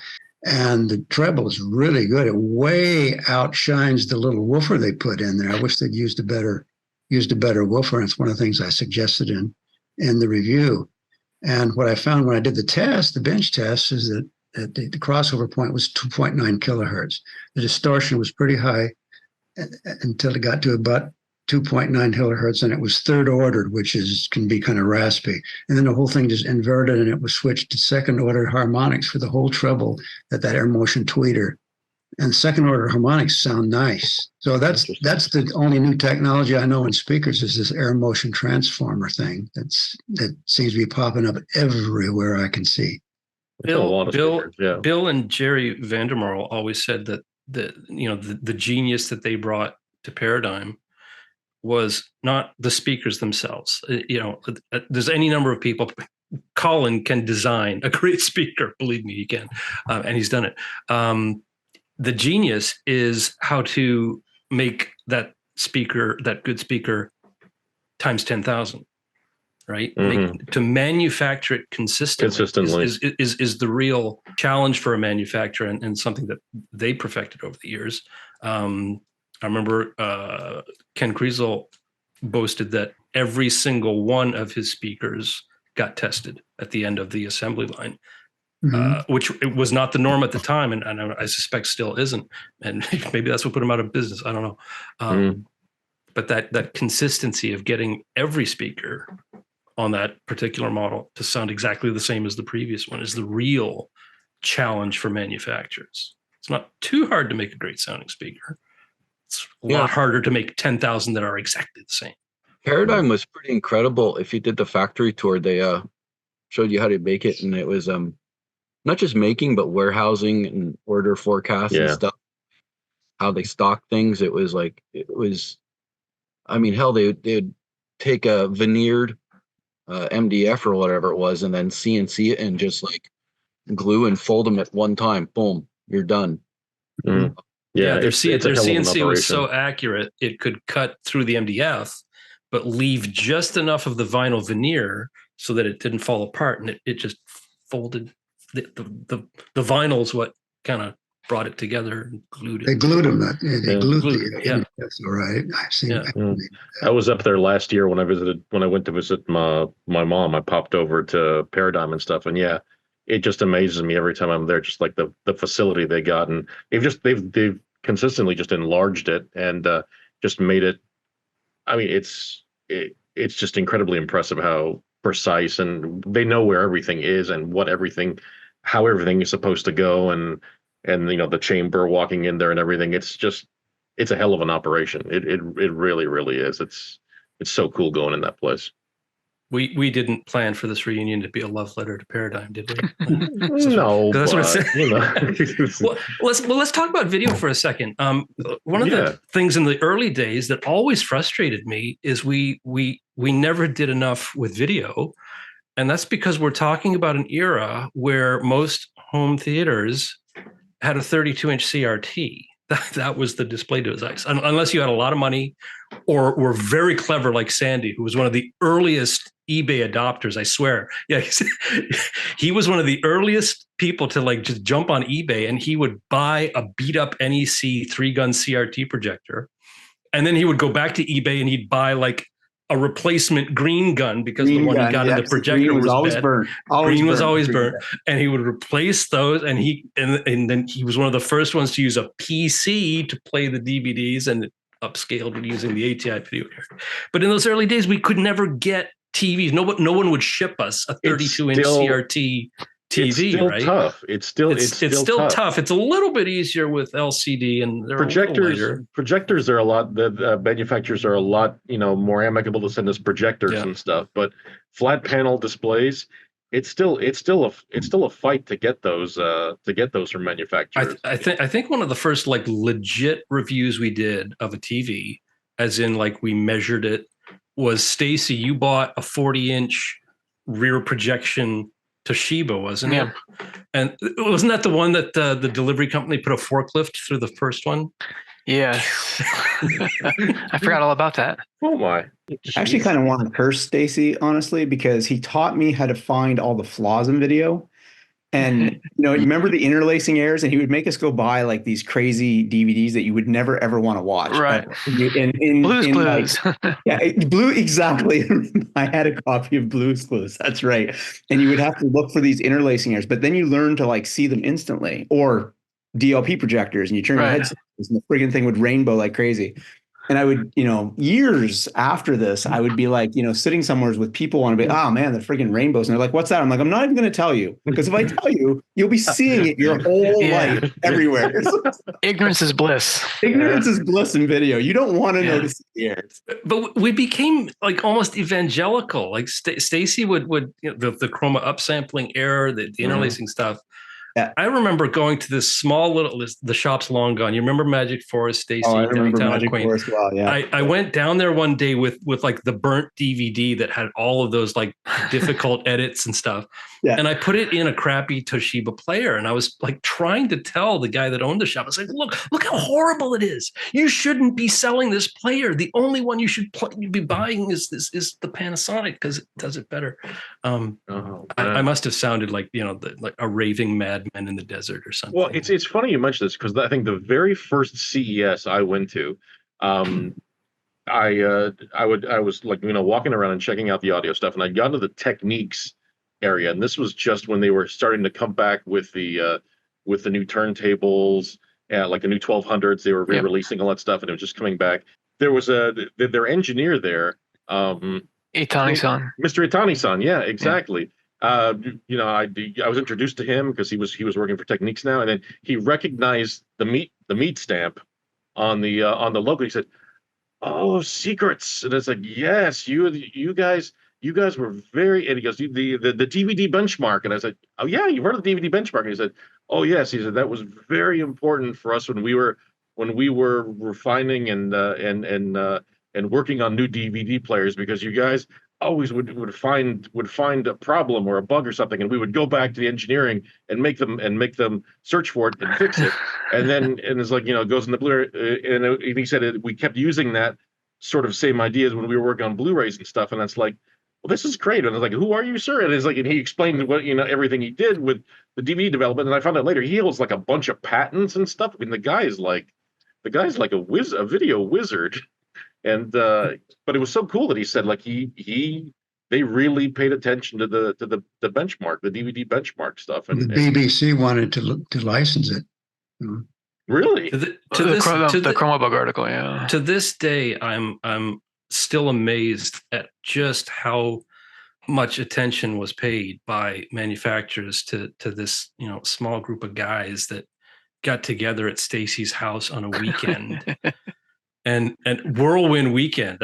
and the treble is really good. It way outshines the little woofer they put in there. I wish they'd used a better woofer, and it's one of the things I suggested in the review. And what I found when I did the bench test, is that the crossover point was 2.9 kilohertz. The distortion was pretty high until it got to about 2.9 kilohertz, and it was third ordered, which can be kind of raspy. And then the whole thing just inverted, and it was switched to second order harmonics for the whole treble that air motion tweeter and second order harmonics sound nice. So that's the only new technology I know in speakers is this air motion transformer thing that seems to be popping up everywhere I can see. Bill and Jerry Vandermarl always said that the genius that they brought to Paradigm was not the speakers themselves. There's any number of people. Colin can design a great speaker. Believe me, he can, and he's done it. The genius is how to make that good speaker, times 10,000. Right? To manufacture it consistently. Is the real challenge for a manufacturer, and something that they perfected over the years. I remember Ken Kriesel boasted that every single one of his speakers got tested at the end of the assembly line, which it was not the norm at the time, and I suspect still isn't. And maybe that's what put him out of business. I don't know. But that consistency of getting every speaker on that particular model to sound exactly the same as the previous one is the real challenge for manufacturers. It's not too hard to make a great sounding speaker. It's a lot harder to make 10,000 that are exactly the same. Paradigm was pretty incredible. If you did the factory tour, they showed you how to make it, and it was not just making, but warehousing and order forecasts and stuff. How they stock things. I mean, hell, they'd take a veneered MDF or whatever it was, and then CNC it and just like glue and fold them at one time. Boom, you're done. Their CNC was so accurate it could cut through the MDF, but leave just enough of the vinyl veneer so that it didn't fall apart, and it just folded. The vinyl is what kind of brought it together and glued it. They glued them. They glued it. That's all right. I've seen it. I was up there last year when I went to visit my mom. I popped over to Paradigm and stuff, and it just amazes me every time I'm there. Just like the facility they got, and they've consistently just enlarged it and just made it. I mean, it's just incredibly impressive how precise, and they know where everything is and how everything is supposed to go, and the chamber walking in there and everything. It's a hell of an operation. It really, really is. It's so cool going in that place. We didn't plan for this reunion to be a love letter to Paradigm, did we? No, that's what I said. Well, let's talk about video for a second. One of the things in the early days that always frustrated me is we never did enough with video, and that's because we're talking about an era where most home theaters had a 32-inch CRT. That was the display device, unless you had a lot of money or were very clever like Sandy, who was one of the earliest eBay adopters, I swear. Yeah, he was one of the earliest people to just jump on eBay, and he would buy a beat up NEC 3-gun CRT projector. And then he would go back to eBay and he'd buy a replacement green gun because the one he got in the projector was always burnt. Green was always burnt, and he would replace those. And then he was one of the first ones to use a PC to play the DVDs, and upscaled using the ATI video card. But in those early days, we could never get TVs. No one would ship us a 32-inch CRT TV. It's still right? Tough. It's still tough. It's a little bit easier with LCD, and projectors are a lot. The manufacturers are a lot, more amicable to send us projectors and stuff. But flat panel displays, it's still a fight to get those from manufacturers. I think one of the first legit reviews we did of a TV, as in we measured it, was Stacey. You bought a 40-inch rear projection Toshiba, wasn't it? And wasn't that the one that the delivery company put a forklift through the first one? Yeah. I forgot all about that. Oh my. I actually kind of want to curse Stacey, honestly, because he taught me how to find all the flaws in video. And, you remember the interlacing errors, and he would make us go buy these crazy DVDs that you would never, ever want to watch. Right. Blue's Clues. Blue. Exactly. I had a copy of Blue's Clues. That's right. And you would have to look for these interlacing errors, but then you learn to see them instantly, or DLP projectors, and you turn your headsets and the friggin' thing would rainbow like crazy. And I would, years after this, I would be like, sitting somewhere with people and be, oh man, the freaking rainbows. And they're like, what's that? I'm like, I'm not even going to tell you, because if I tell you, you'll be seeing it your whole life everywhere. Ignorance is bliss. Ignorance is bliss in video. You don't want to notice it. But we became like almost evangelical. Like Stacey would the chroma upsampling error, the interlacing stuff. Yeah. I remember going to this small the shop's long gone. You remember Magic Forest, Stacey? Oh, I remember Magic Forest well, yeah. I went down there one day with like the burnt DVD that had all of those like difficult edits and stuff. Yeah. And I put it in a crappy Toshiba player. And I was like trying to tell the guy that owned the shop, I was like, look how horrible it is. You shouldn't be selling this player. The only one you should be buying is the Panasonic, because it does it better. I must have sounded like, like a raving madman in the desert or something. Well, it's funny you mentioned this, because I think the very first CES I went to, I was like, walking around and checking out the audio stuff, and I got into the techniques area, and this was just when they were starting to come back with the new turntables, like the new 1200s. They were re-releasing all that stuff, and it was just coming back. There was their engineer there, Itani-san. Mr. Itani-san, yeah, exactly. I was introduced to him because he was working for Techniques now, and then he recognized the meat stamp on the logo. He said, "Oh, Secrets," and it's like, "Yes, you guys were very." And he goes, "The DVD benchmark," and I said, "Oh yeah, you've heard of the DVD benchmark?" And he said, "Oh yes," he said, "that was very important for us when we were refining and working on new DVD players, because you guys always would find a problem or a bug or something, and we would go back to the engineering and make them search for it and fix it, and it's like, it goes in the Blu-ray." And he said we kept using that sort of same ideas when we were working on Blu-rays and stuff, and that's like, well, this is great. And I was like, "Who are you, sir?" And it's like, and he explained what everything he did with the DVD development, and I found out later he holds like a bunch of patents and stuff. I mean, the guy's like a video wizard. And but it was so cool that he said, like, they really paid attention to the benchmark, the DVD benchmark stuff, and the BBC wanted to license it. Really, the Chromabug article, yeah. To this day, I'm still amazed at just how much attention was paid by manufacturers to this small group of guys that got together at Stacey's house on a weekend. And whirlwind weekend.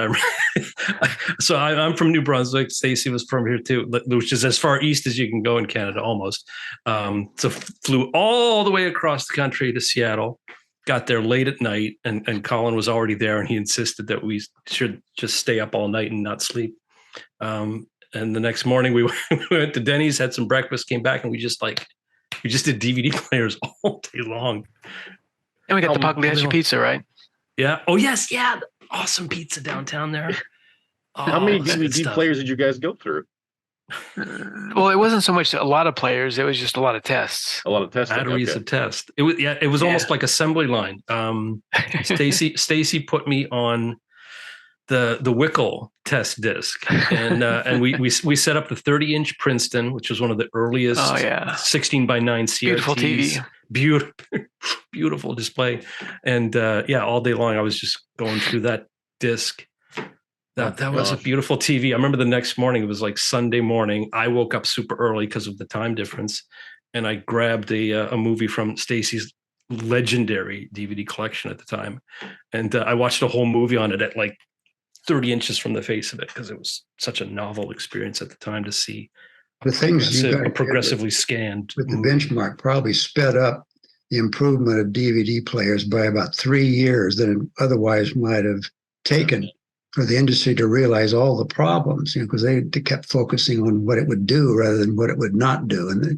So I'm from New Brunswick. Stacey was from here too, which is as far east as you can go in Canada, almost. So flew all the way across the country to Seattle. Got there late at night, and Colin was already there, and he insisted that we should just stay up all night and not sleep. And the next morning we went to Denny's, had some breakfast, came back, and we just did DVD players all day long. And we got the Pagliacci pizza, right? Yeah. Oh, yes. Yeah. Awesome pizza downtown there. How many DVD players did you guys go through? Well, it wasn't so much a lot of players. It was just a lot of tests. A lot of tests. Batteries of tests. It was almost like assembly line. Stacey put me on the Wickel test disc, and we set up the 30-inch Princeton, which was one of the earliest 16:9 CRTs. Beautiful TV. Beautiful display. And all day long I was just going through that disc. That was a beautiful TV. I remember the next morning, it was like Sunday morning. I woke up super early because of the time difference, and I grabbed a movie from Stacey's legendary DVD collection at the time, and I watched a whole movie on it at like 30 inches from the face of it, because it was such a novel experience at the time to see the things you got progressively scanned with the benchmark probably sped up the improvement of DVD players by about 3 years than it otherwise might have taken for the industry to realize all the problems, because they kept focusing on what it would do rather than what it would not do, and they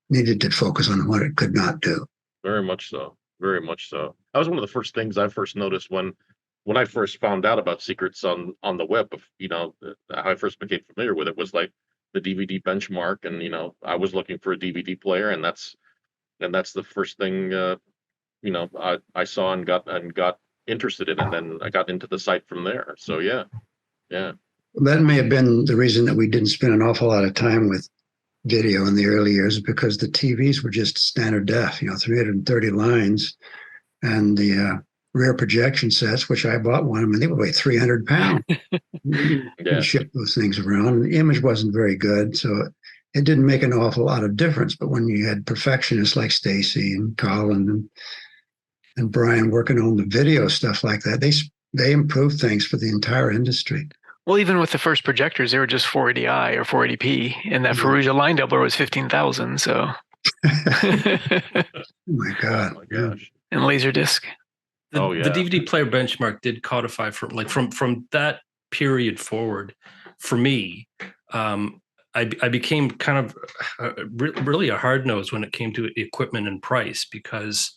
needed to focus on what it could not do. Very much so. Very much so. That was one of the first things I first noticed when I first found out about Secrets on the web. How I first became familiar with it was like the DVD benchmark, and I was looking for a DVD player, and that's the first thing I saw and got interested in, and then I got into the site from there. So yeah. That may have been the reason that we didn't spend an awful lot of time with video in the early years, because the TVs were just standard def, 330 lines, and the rear projection sets, which I bought one. I mean, they would weigh 300 pounds. You Yeah. ship those things around. The image wasn't very good, so it didn't make an awful lot of difference. But when you had perfectionists like Stacey and Colin and Brian working on the video stuff like that, they improved things for the entire industry. Well, even with the first projectors, they were just 480i or 480p, and that Ferrugia line doubler was 15,000. So, Oh my God! Oh my gosh. And Laserdisc. The, Oh, yeah. The DVD player benchmark did codify from that period forward. For me, I became kind of really a hard nose when it came to equipment and price, because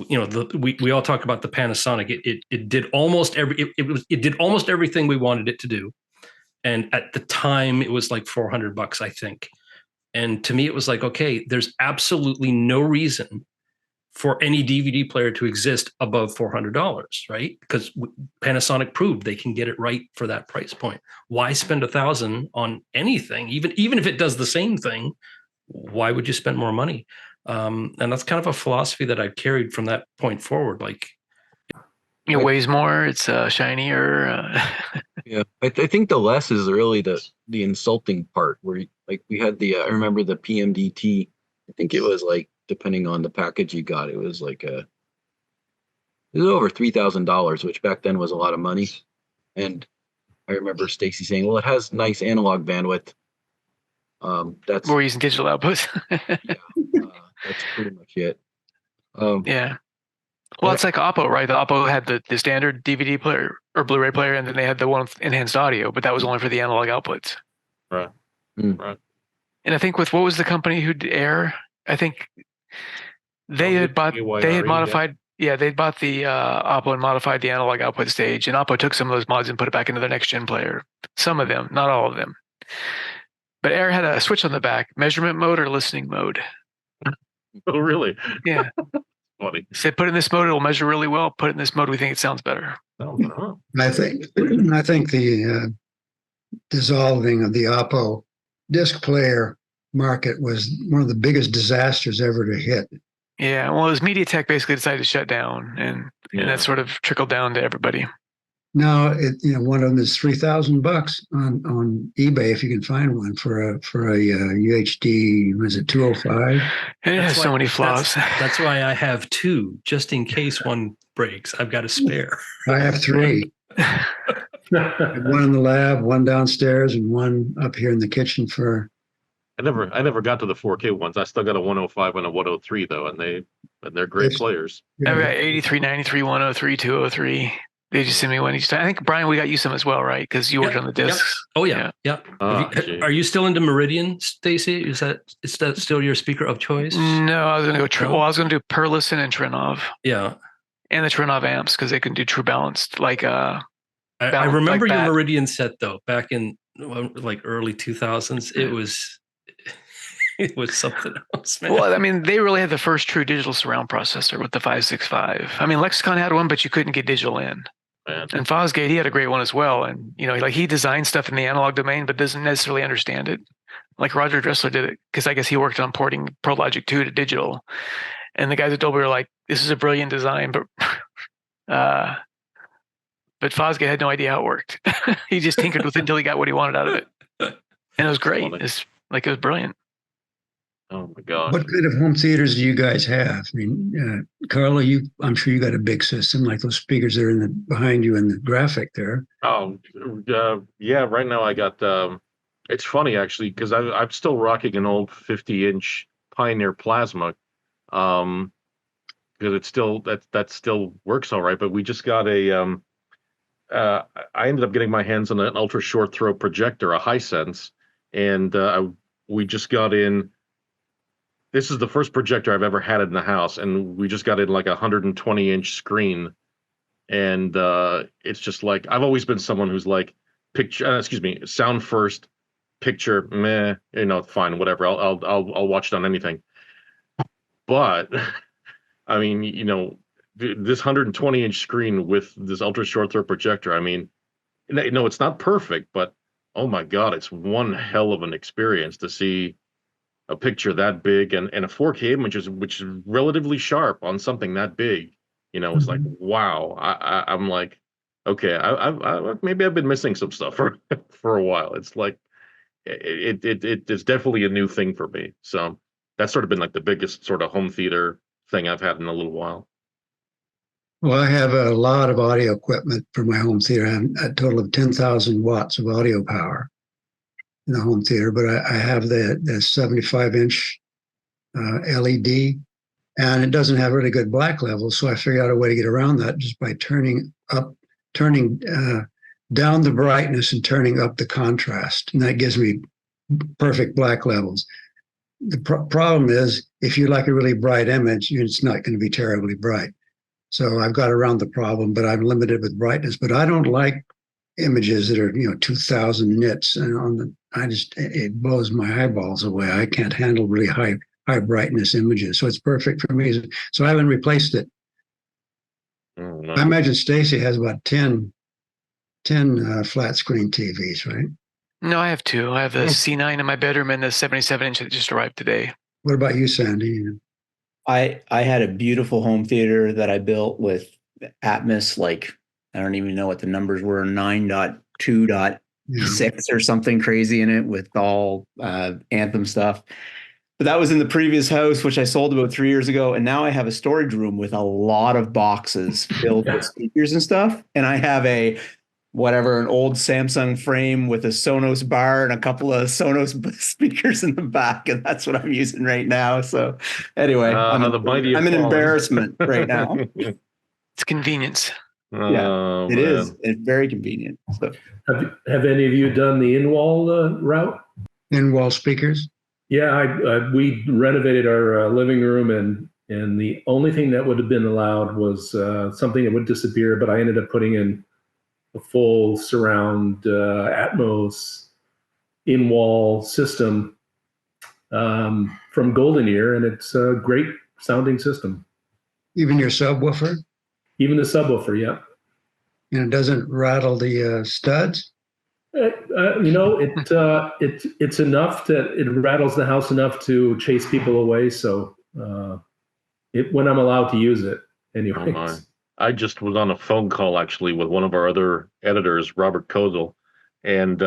we all talk about the Panasonic. It did almost it did almost everything we wanted it to do, and at the time it was like $400, I think. And to me, it was like, okay, there's absolutely no reason for any DVD player to exist above $400, right? Because Panasonic proved they can get it right for that price point. Why spend $1,000 on anything, even if it does the same thing? Why would you spend more money? And that's kind of a philosophy that I've carried from that point forward. Like, it weighs more, it's shinier. Yeah, I think the less is really the insulting part, where we had I remember the PMDT. I think it was like, depending on the package you got, it was like it was over $3,000, which back then was a lot of money. And I remember Stacey saying, "Well, it has nice analog bandwidth." That's We're using digital outputs. that's pretty much it. Yeah. Well, it's like Oppo, right? The Oppo had the standard DVD player or Blu-ray player, and then they had the one with enhanced audio, but that was only for the analog outputs. Right. Right. And I think with what was the company who did Air? I think they had modified. Yeah, they bought the Oppo and modified the analog output stage, and Oppo took some of those mods and put it back into their next gen player. Some of them, not all of them. But Air had a switch on the back: measurement mode or listening mode. Oh, really? Yeah. Funny. Said, put it in this mode, it'll measure really well. Put it in this mode, we think it sounds better. I think the dissolving of the Oppo disc player market was one of the biggest disasters ever to hit. Yeah, well, it was MediaTek basically decided to shut down, and that sort of trickled down to everybody. Now, one of them is $3,000 on eBay if you can find one for a UHD. Was it 205? And it has so many flaws. That's why I have two, just in case one breaks. I've got a spare. I have three. One in the lab, one downstairs, and one up here in the kitchen for. I never got to the 4K ones. I still got a 105 and a 103 though, and they're great players. I've got 83, 93, 103, 203. They just send me one each time. I think, Brian, we got you some as well, right? Because you worked on the discs. Oh, yeah. Are you still into Meridian, Stacey? Is that still your speaker of choice? No, I was going to go. I was going to do Perlison and Trinov. Yeah. And the Trinov amps, because they can do true balanced. Like I remember your Meridian set though, back in like early 2000s. It was something else, man. Well, I mean, they really had the first true digital surround processor with the 565. I mean, Lexicon had one, but you couldn't get digital in. Man. And Fosgate, he had a great one as well. And, he designed stuff in the analog domain, but doesn't necessarily understand it. Like Roger Dressler did it, because I guess he worked on porting ProLogic 2 to digital. And the guys at Dolby were like, this is a brilliant design, but Fosgate had no idea how it worked. He just tinkered with it until he got what he wanted out of it. And it was great. It was brilliant. Oh my God! What kind of home theaters do you guys have? I mean, Carla, I'm sure you got a big system, like those speakers that are behind you in the graphic there. Oh, yeah. Right now I got. It's funny actually, because I'm still rocking an old 50-inch Pioneer Plasma, because it's still that still works all right. But we just got I ended up getting my hands on an ultra short throw projector, a Hisense, and we just got in. This is the first projector I've ever had in the house, and we just got in like a 120-inch screen, and it's just like, I've always been someone who's like sound first, picture meh, fine, whatever. I'll watch it on anything. But I mean, this 120-inch screen with this ultra short throw projector. I mean, no, it's not perfect, but oh my God, it's one hell of an experience to see a picture that big and a 4K image which is relatively sharp on something that big. It's like, wow. I'm like, okay, I maybe I've been missing some stuff for for a while. It's like it's definitely a new thing for me. So that's sort of been like the biggest sort of home theater thing I've had in a little while. Well, I have a lot of audio equipment for my home theater. I have a total of 10,000 watts of audio power in the home theater, but I have the 75-inch LED, and it doesn't have really good black levels. So I figured out a way to get around that just by turning down the brightness and turning up the contrast. And that gives me perfect black levels. The problem is, if you like a really bright image, it's not going to be terribly bright. So I've got around the problem, but I'm limited with brightness. But I don't like images that are 2,000 nits, and it blows my eyeballs away. I can't handle really high brightness images, so it's perfect for me. So I haven't replaced it. Oh, no. I imagine Stacey has about 10 flat screen TVs, right? No, I have two. I have the C9 in my bedroom and the 77-inch that just arrived today. What about you, Sandy? I had a beautiful home theater that I built with Atmos, like I don't even know what the numbers were, 9.2.6 or something crazy in it with all Anthem stuff. But that was in the previous house, which I sold about 3 years ago. And now I have a storage room with a lot of boxes filled with speakers and stuff. And I have an old Samsung frame with a Sonos bar and a couple of Sonos speakers in the back. And that's what I'm using right now. So anyway, I'm an embarrassment right now. It's convenience. Yeah, it is. It's very convenient. So have any of you done the in-wall route? In-wall speakers? Yeah, we renovated our living room, and the only thing that would have been allowed was something that would disappear, but I ended up putting in a full surround Atmos in-wall system from Golden Ear, and it's a great sounding system. Even your subwoofer? Even the subwoofer, yeah. And it doesn't rattle the studs? It's enough that it rattles the house enough to chase people away. So when I'm allowed to use it, anyway. Oh, I just was on a phone call actually with one of our other editors, Robert Kozel, and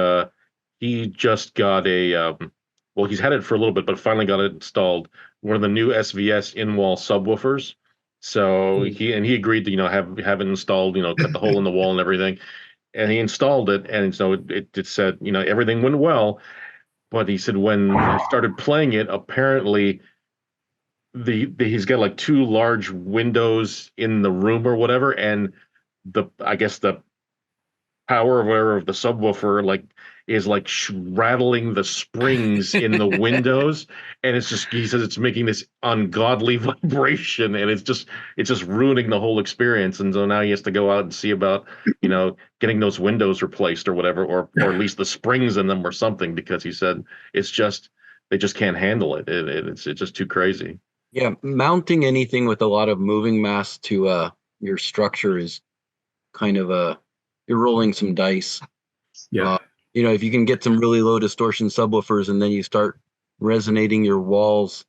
he just got he's had it for a little bit, but finally got it installed. One of the new SVS in-wall subwoofers. So he agreed to have it installed, cut the hole in the wall and everything. And he installed it, and so it said, everything went well. But he said when I started playing it, apparently he's got like two large windows in the room or whatever, and I guess the power of the subwoofer is rattling the springs in the windows, and he says it's making this ungodly vibration, and it's just ruining the whole experience. And so now he has to go out and see about getting those windows replaced or whatever, or at least the springs in them or something, because he said they just can't handle it. It's just too crazy. Yeah, mounting anything with a lot of moving mass to your structure is kind of you're rolling some dice. Yeah. If you can get some really low distortion subwoofers and then you start resonating your walls.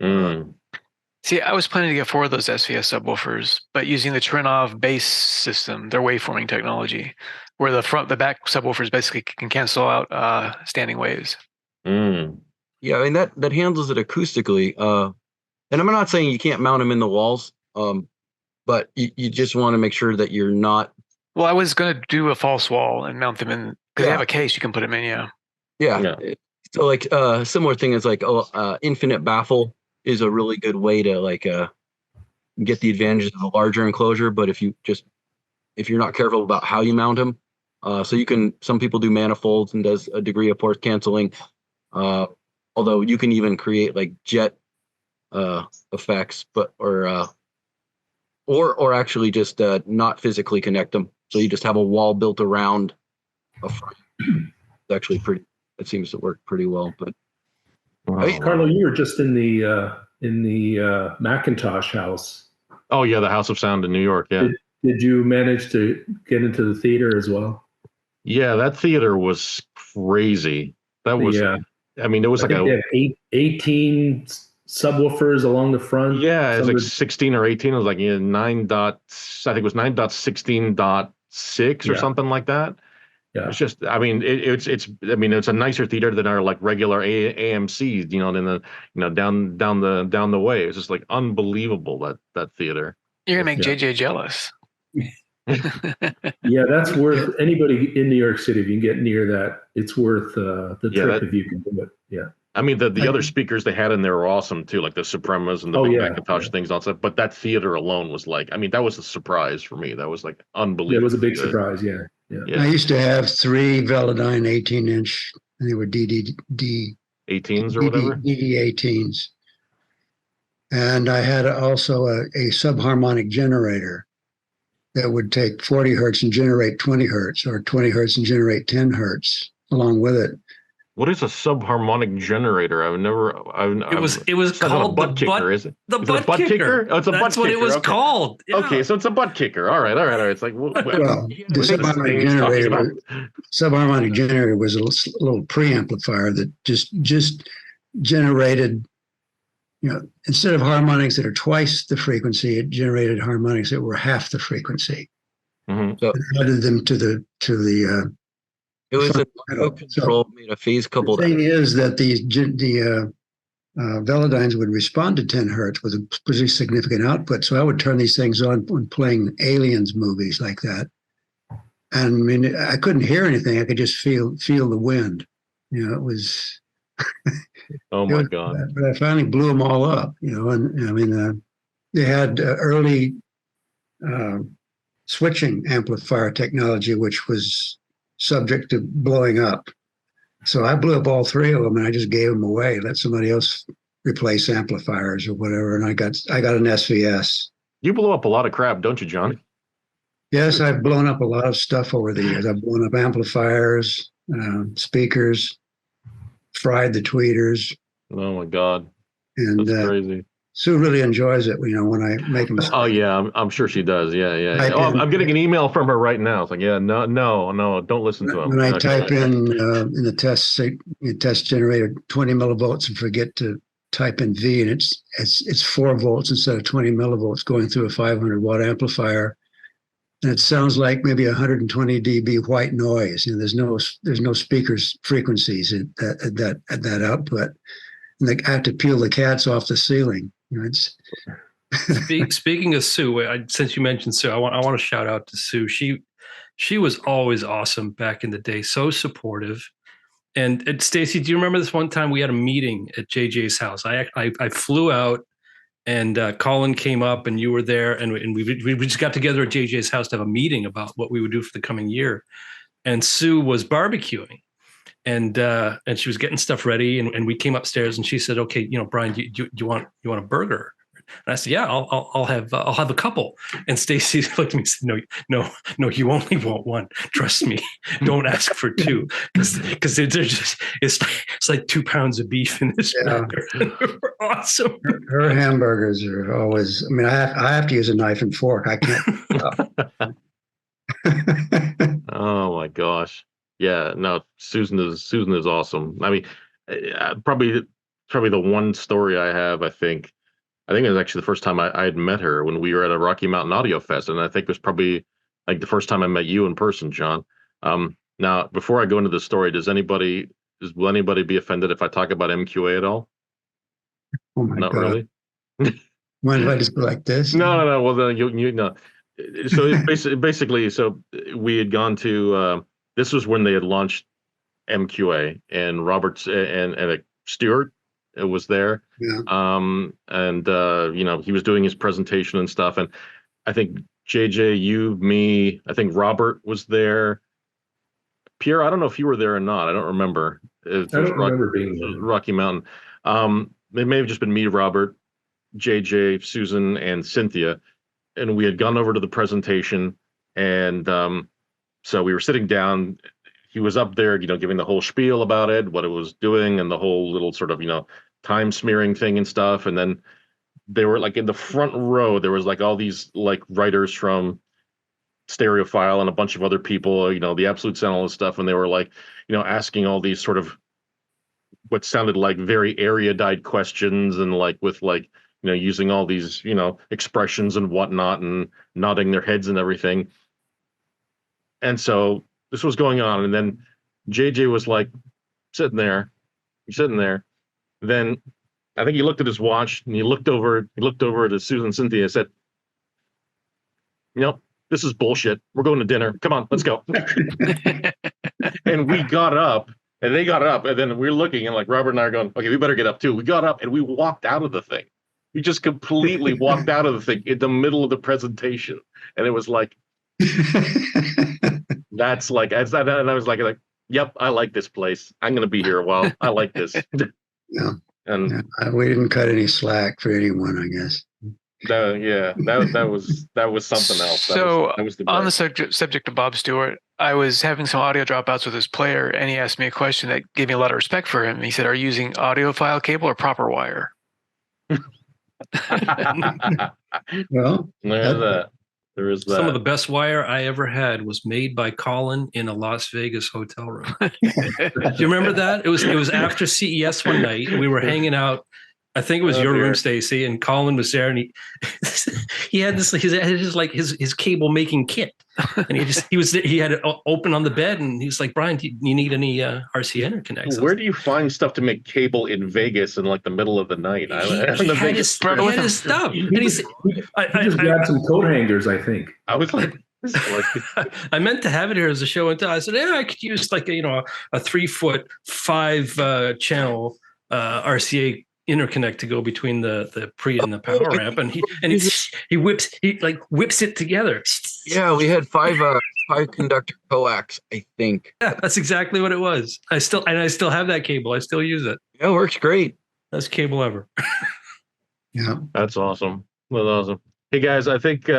See, I was planning to get 4 of those SVS subwoofers, but using the Trinnov bass system, their waveforming technology, where the back subwoofers basically can cancel out standing waves. Yeah, I mean that handles it acoustically. And I'm not saying you can't mount them in the walls, but you just want to make sure that you're not. Well, I was going to do a false wall and mount them in, because they have a case you can put them in. Yeah. So a similar thing is infinite baffle is a really good way to get the advantages of a larger enclosure. But if you're not careful about how you mount them, some people do manifolds and does a degree of port canceling. Although you can even create jet effects, but or actually just not physically connect them. So you just have a wall built around a frame. It's actually it seems to work pretty well. But Carlo, you were just in the Macintosh house. Oh yeah, the House of Sound in New York. Yeah. Did you manage to get into the theater as well? Yeah, that theater was crazy. That was. I mean, it was they had 18 subwoofers along the front. Yeah, it's Some like of the- 16 or 18. It was like I think it was 9.16.6 or Yeah. something like that. Yeah. It's just, I mean, I mean, it's a nicer theater than our like regular AMC's, down the way. It's just like unbelievable that theater. You're gonna make Yeah. JJ jealous. Yeah, that's worth anybody in New York City. If you can get near that, it's worth the trip if you can do it. Yeah. I mean, the other speakers they had in there were awesome too, like the Supremas and the big Macintosh things and all that. But that theater alone was like, I mean, that was a surprise for me. That was like unbelievable. Yeah, it was a big surprise. Yeah. I used to have 3 Velodyne 18-inch. They were DD 18s or whatever. DD 18s, and I had also a subharmonic generator that would take 40 hertz and generate 20 hertz, or 20 hertz and generate 10 hertz along with it. What is a subharmonic generator? It was called butt kicker, is it? The butt kicker. Oh, it's a butt kicker. That's what it was called. Yeah. Okay, so it's a butt kicker. All right. It's like, well, The subharmonic generator was a little preamplifier that just generated, instead of harmonics that are twice the frequency, it generated harmonics that were half the frequency. Mm-hmm. So it added them to the it was a control made a phase couple. The thing is that the Velodynes would respond to 10 hertz with a pretty significant output. So I would turn these things on when playing Aliens movies like that. And I mean, I couldn't hear anything. I could just feel the wind. It was. Oh my God! But I finally blew them all up. And I mean, they had early switching amplifier technology, which was subject to blowing up. So I blew up all 3 of them, and I just gave them away. Let somebody else replace amplifiers or whatever. And I got an SVS. You blow up a lot of crap, don't you, John? Yes, I've blown up a lot of stuff over the years. I've blown up amplifiers, speakers, fried the tweeters. Oh my God, and that's crazy. Sue really enjoys it, when I make them. Oh yeah, I'm sure she does. Yeah. I'm getting an email from her right now. It's like, yeah, no, don't listen to him. When I type in the test generator 20 millivolts and forget to type in V, and it's 4 volts instead of 20 millivolts going through a 500 watt amplifier, and it sounds like maybe 120 dB white noise. There's no speakers frequencies at that output, and I have to peel the cats off the ceiling. Speaking of Sue, since you mentioned Sue, I want to shout out to Sue. She was always awesome back in the day, so supportive. And Stacey, do you remember this one time we had a meeting at JJ's house? I flew out, and Colin came up, and you were there, and we just got together at JJ's house to have a meeting about what we would do for the coming year. And Sue was barbecuing. And she was getting stuff ready, and we came upstairs, and she said, "Okay, Brian, do you want a burger?" And I said, "Yeah, I'll have a couple." And Stacey looked at me and said, "No, you only want one. Trust me. Don't ask for 2, because they're just it's like 2 pounds of beef in this burger. They're awesome." Her hamburgers are always. I mean, I have to use a knife and fork. I can't. Oh my gosh. Yeah, no, Susan is awesome. I mean, probably the one story I have. I think it was actually the first time I had met her when we were at a Rocky Mountain Audio Fest, and I think it was probably like the first time I met you in person, John. Now, before I go into the story, will anybody be offended if I talk about MQA at all? Oh my Not God. really. When did I just go like this? No. Well, then you know. So basically, so we had gone to. This was when they had launched MQA, and Roberts and Stewart was there. Yeah. He was doing his presentation and stuff. And I think JJ, you, me, I think Robert was there. Piero, I don't know if you were there or not. I don't remember. I don't remember being there. Rocky Mountain. It may have just been me, Robert, JJ, Susan, and Cynthia. And we had gone over to the presentation, and so we were sitting down. He was up there, giving the whole spiel about it, what it was doing, and the whole little sort of, time smearing thing and stuff. And then they were like in the front row, there was like all these like writers from Stereophile and a bunch of other people, the Absolute Sound and stuff. And they were like, asking all these sort of what sounded like very erudite questions, and like with like, using all these, expressions and whatnot, and nodding their heads and everything. And so this was going on, and then JJ was like sitting there. Then I think he looked at his watch, and he looked over to Susan and Cynthia and said, this is bullshit. We're going to dinner. Come on, let's go. And we got up, and they got up, and then we're looking, and like Robert and I are going, okay, we better get up too. We got up and we walked out of the thing. We just completely walked out of the thing in the middle of the presentation. And it was like, that's like, and I was like, yep, I like this place. I'm going to be here a while. I like this. Yeah. And we didn't cut any slack for anyone, I guess. That was something else. So that was the on the subject of Bob Stewart, I was having some audio dropouts with his player, and he asked me a question that gave me a lot of respect for him. He said, "Are you using audiophile cable or proper wire?" Well, there is that. Some of the best wire I ever had was made by Colin in a Las Vegas hotel room. Do you remember that? It was after CES one night, and we were hanging out. I think it was your room, Stacey, and Colin was there, and he had this his cable making kit, and he had it open on the bed, and he's like, Brian, do you need any RC interconnects? Where do you find stuff to make cable in Vegas in like the middle of the night? He had his stuff, and he just grabbed some coat hangers, I think. I was like. I meant to have it here as a show and tell. I said, I could use like a 3-foot 5 channel RCA interconnect to go between the pre and the power amp, and he whips it together. Yeah, we had 5 conductor coax, I think. Yeah, that's exactly what it was. I still have that cable. I still use it. Yeah, it works great. Best cable ever. Yeah, that's awesome. That's awesome. Hey guys, I think we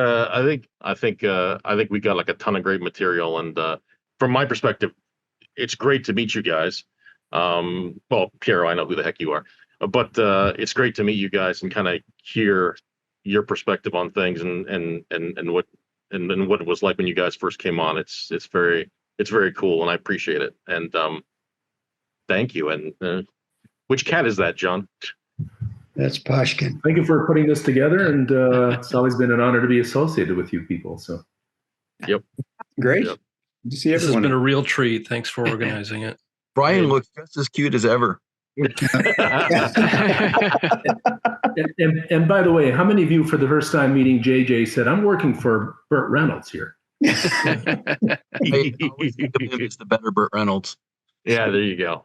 got like a ton of great material, and from my perspective, it's great to meet you guys. Well, Piero, I know who the heck you are. But it's great to meet you guys and kind of hear your perspective on things, and what it was like when you guys first came on. It's very cool, and I appreciate it. And thank you. And which cat is that, John? That's Poshkin. Thank you for putting this together, and it's always been an honor to be associated with you people. So, yep, great. Yep. Good to see everyone. This has been a real treat. Thanks for organizing it. Brian looks just as cute as ever. And by the way, how many of you for the first time meeting JJ said, I'm working for Burt Reynolds here? I always think of him as the better Burt Reynolds. Yeah, there you go.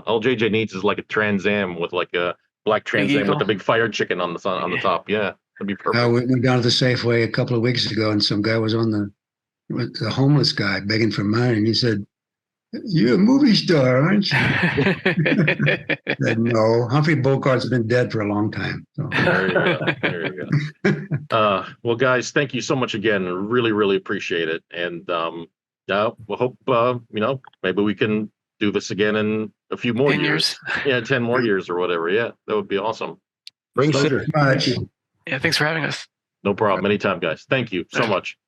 All JJ needs is like a Trans Am with like a black Trans Am with a big fire chicken on the top. Yeah, that'd be perfect. We went down to the Safeway a couple of weeks ago, and some guy was on the homeless guy begging for money, and he said, "You're a movie star, aren't you?" I said, no, Humphrey Bogart's been dead for a long time. So. There you go. Well, guys, thank you so much again. Really, really appreciate it. And we'll hope maybe we can do this again in a few more years. Yeah, 10 more years or whatever. Yeah, that would be awesome. Bring much. Yeah, thanks for having us. No problem. Anytime, guys. Thank you so much.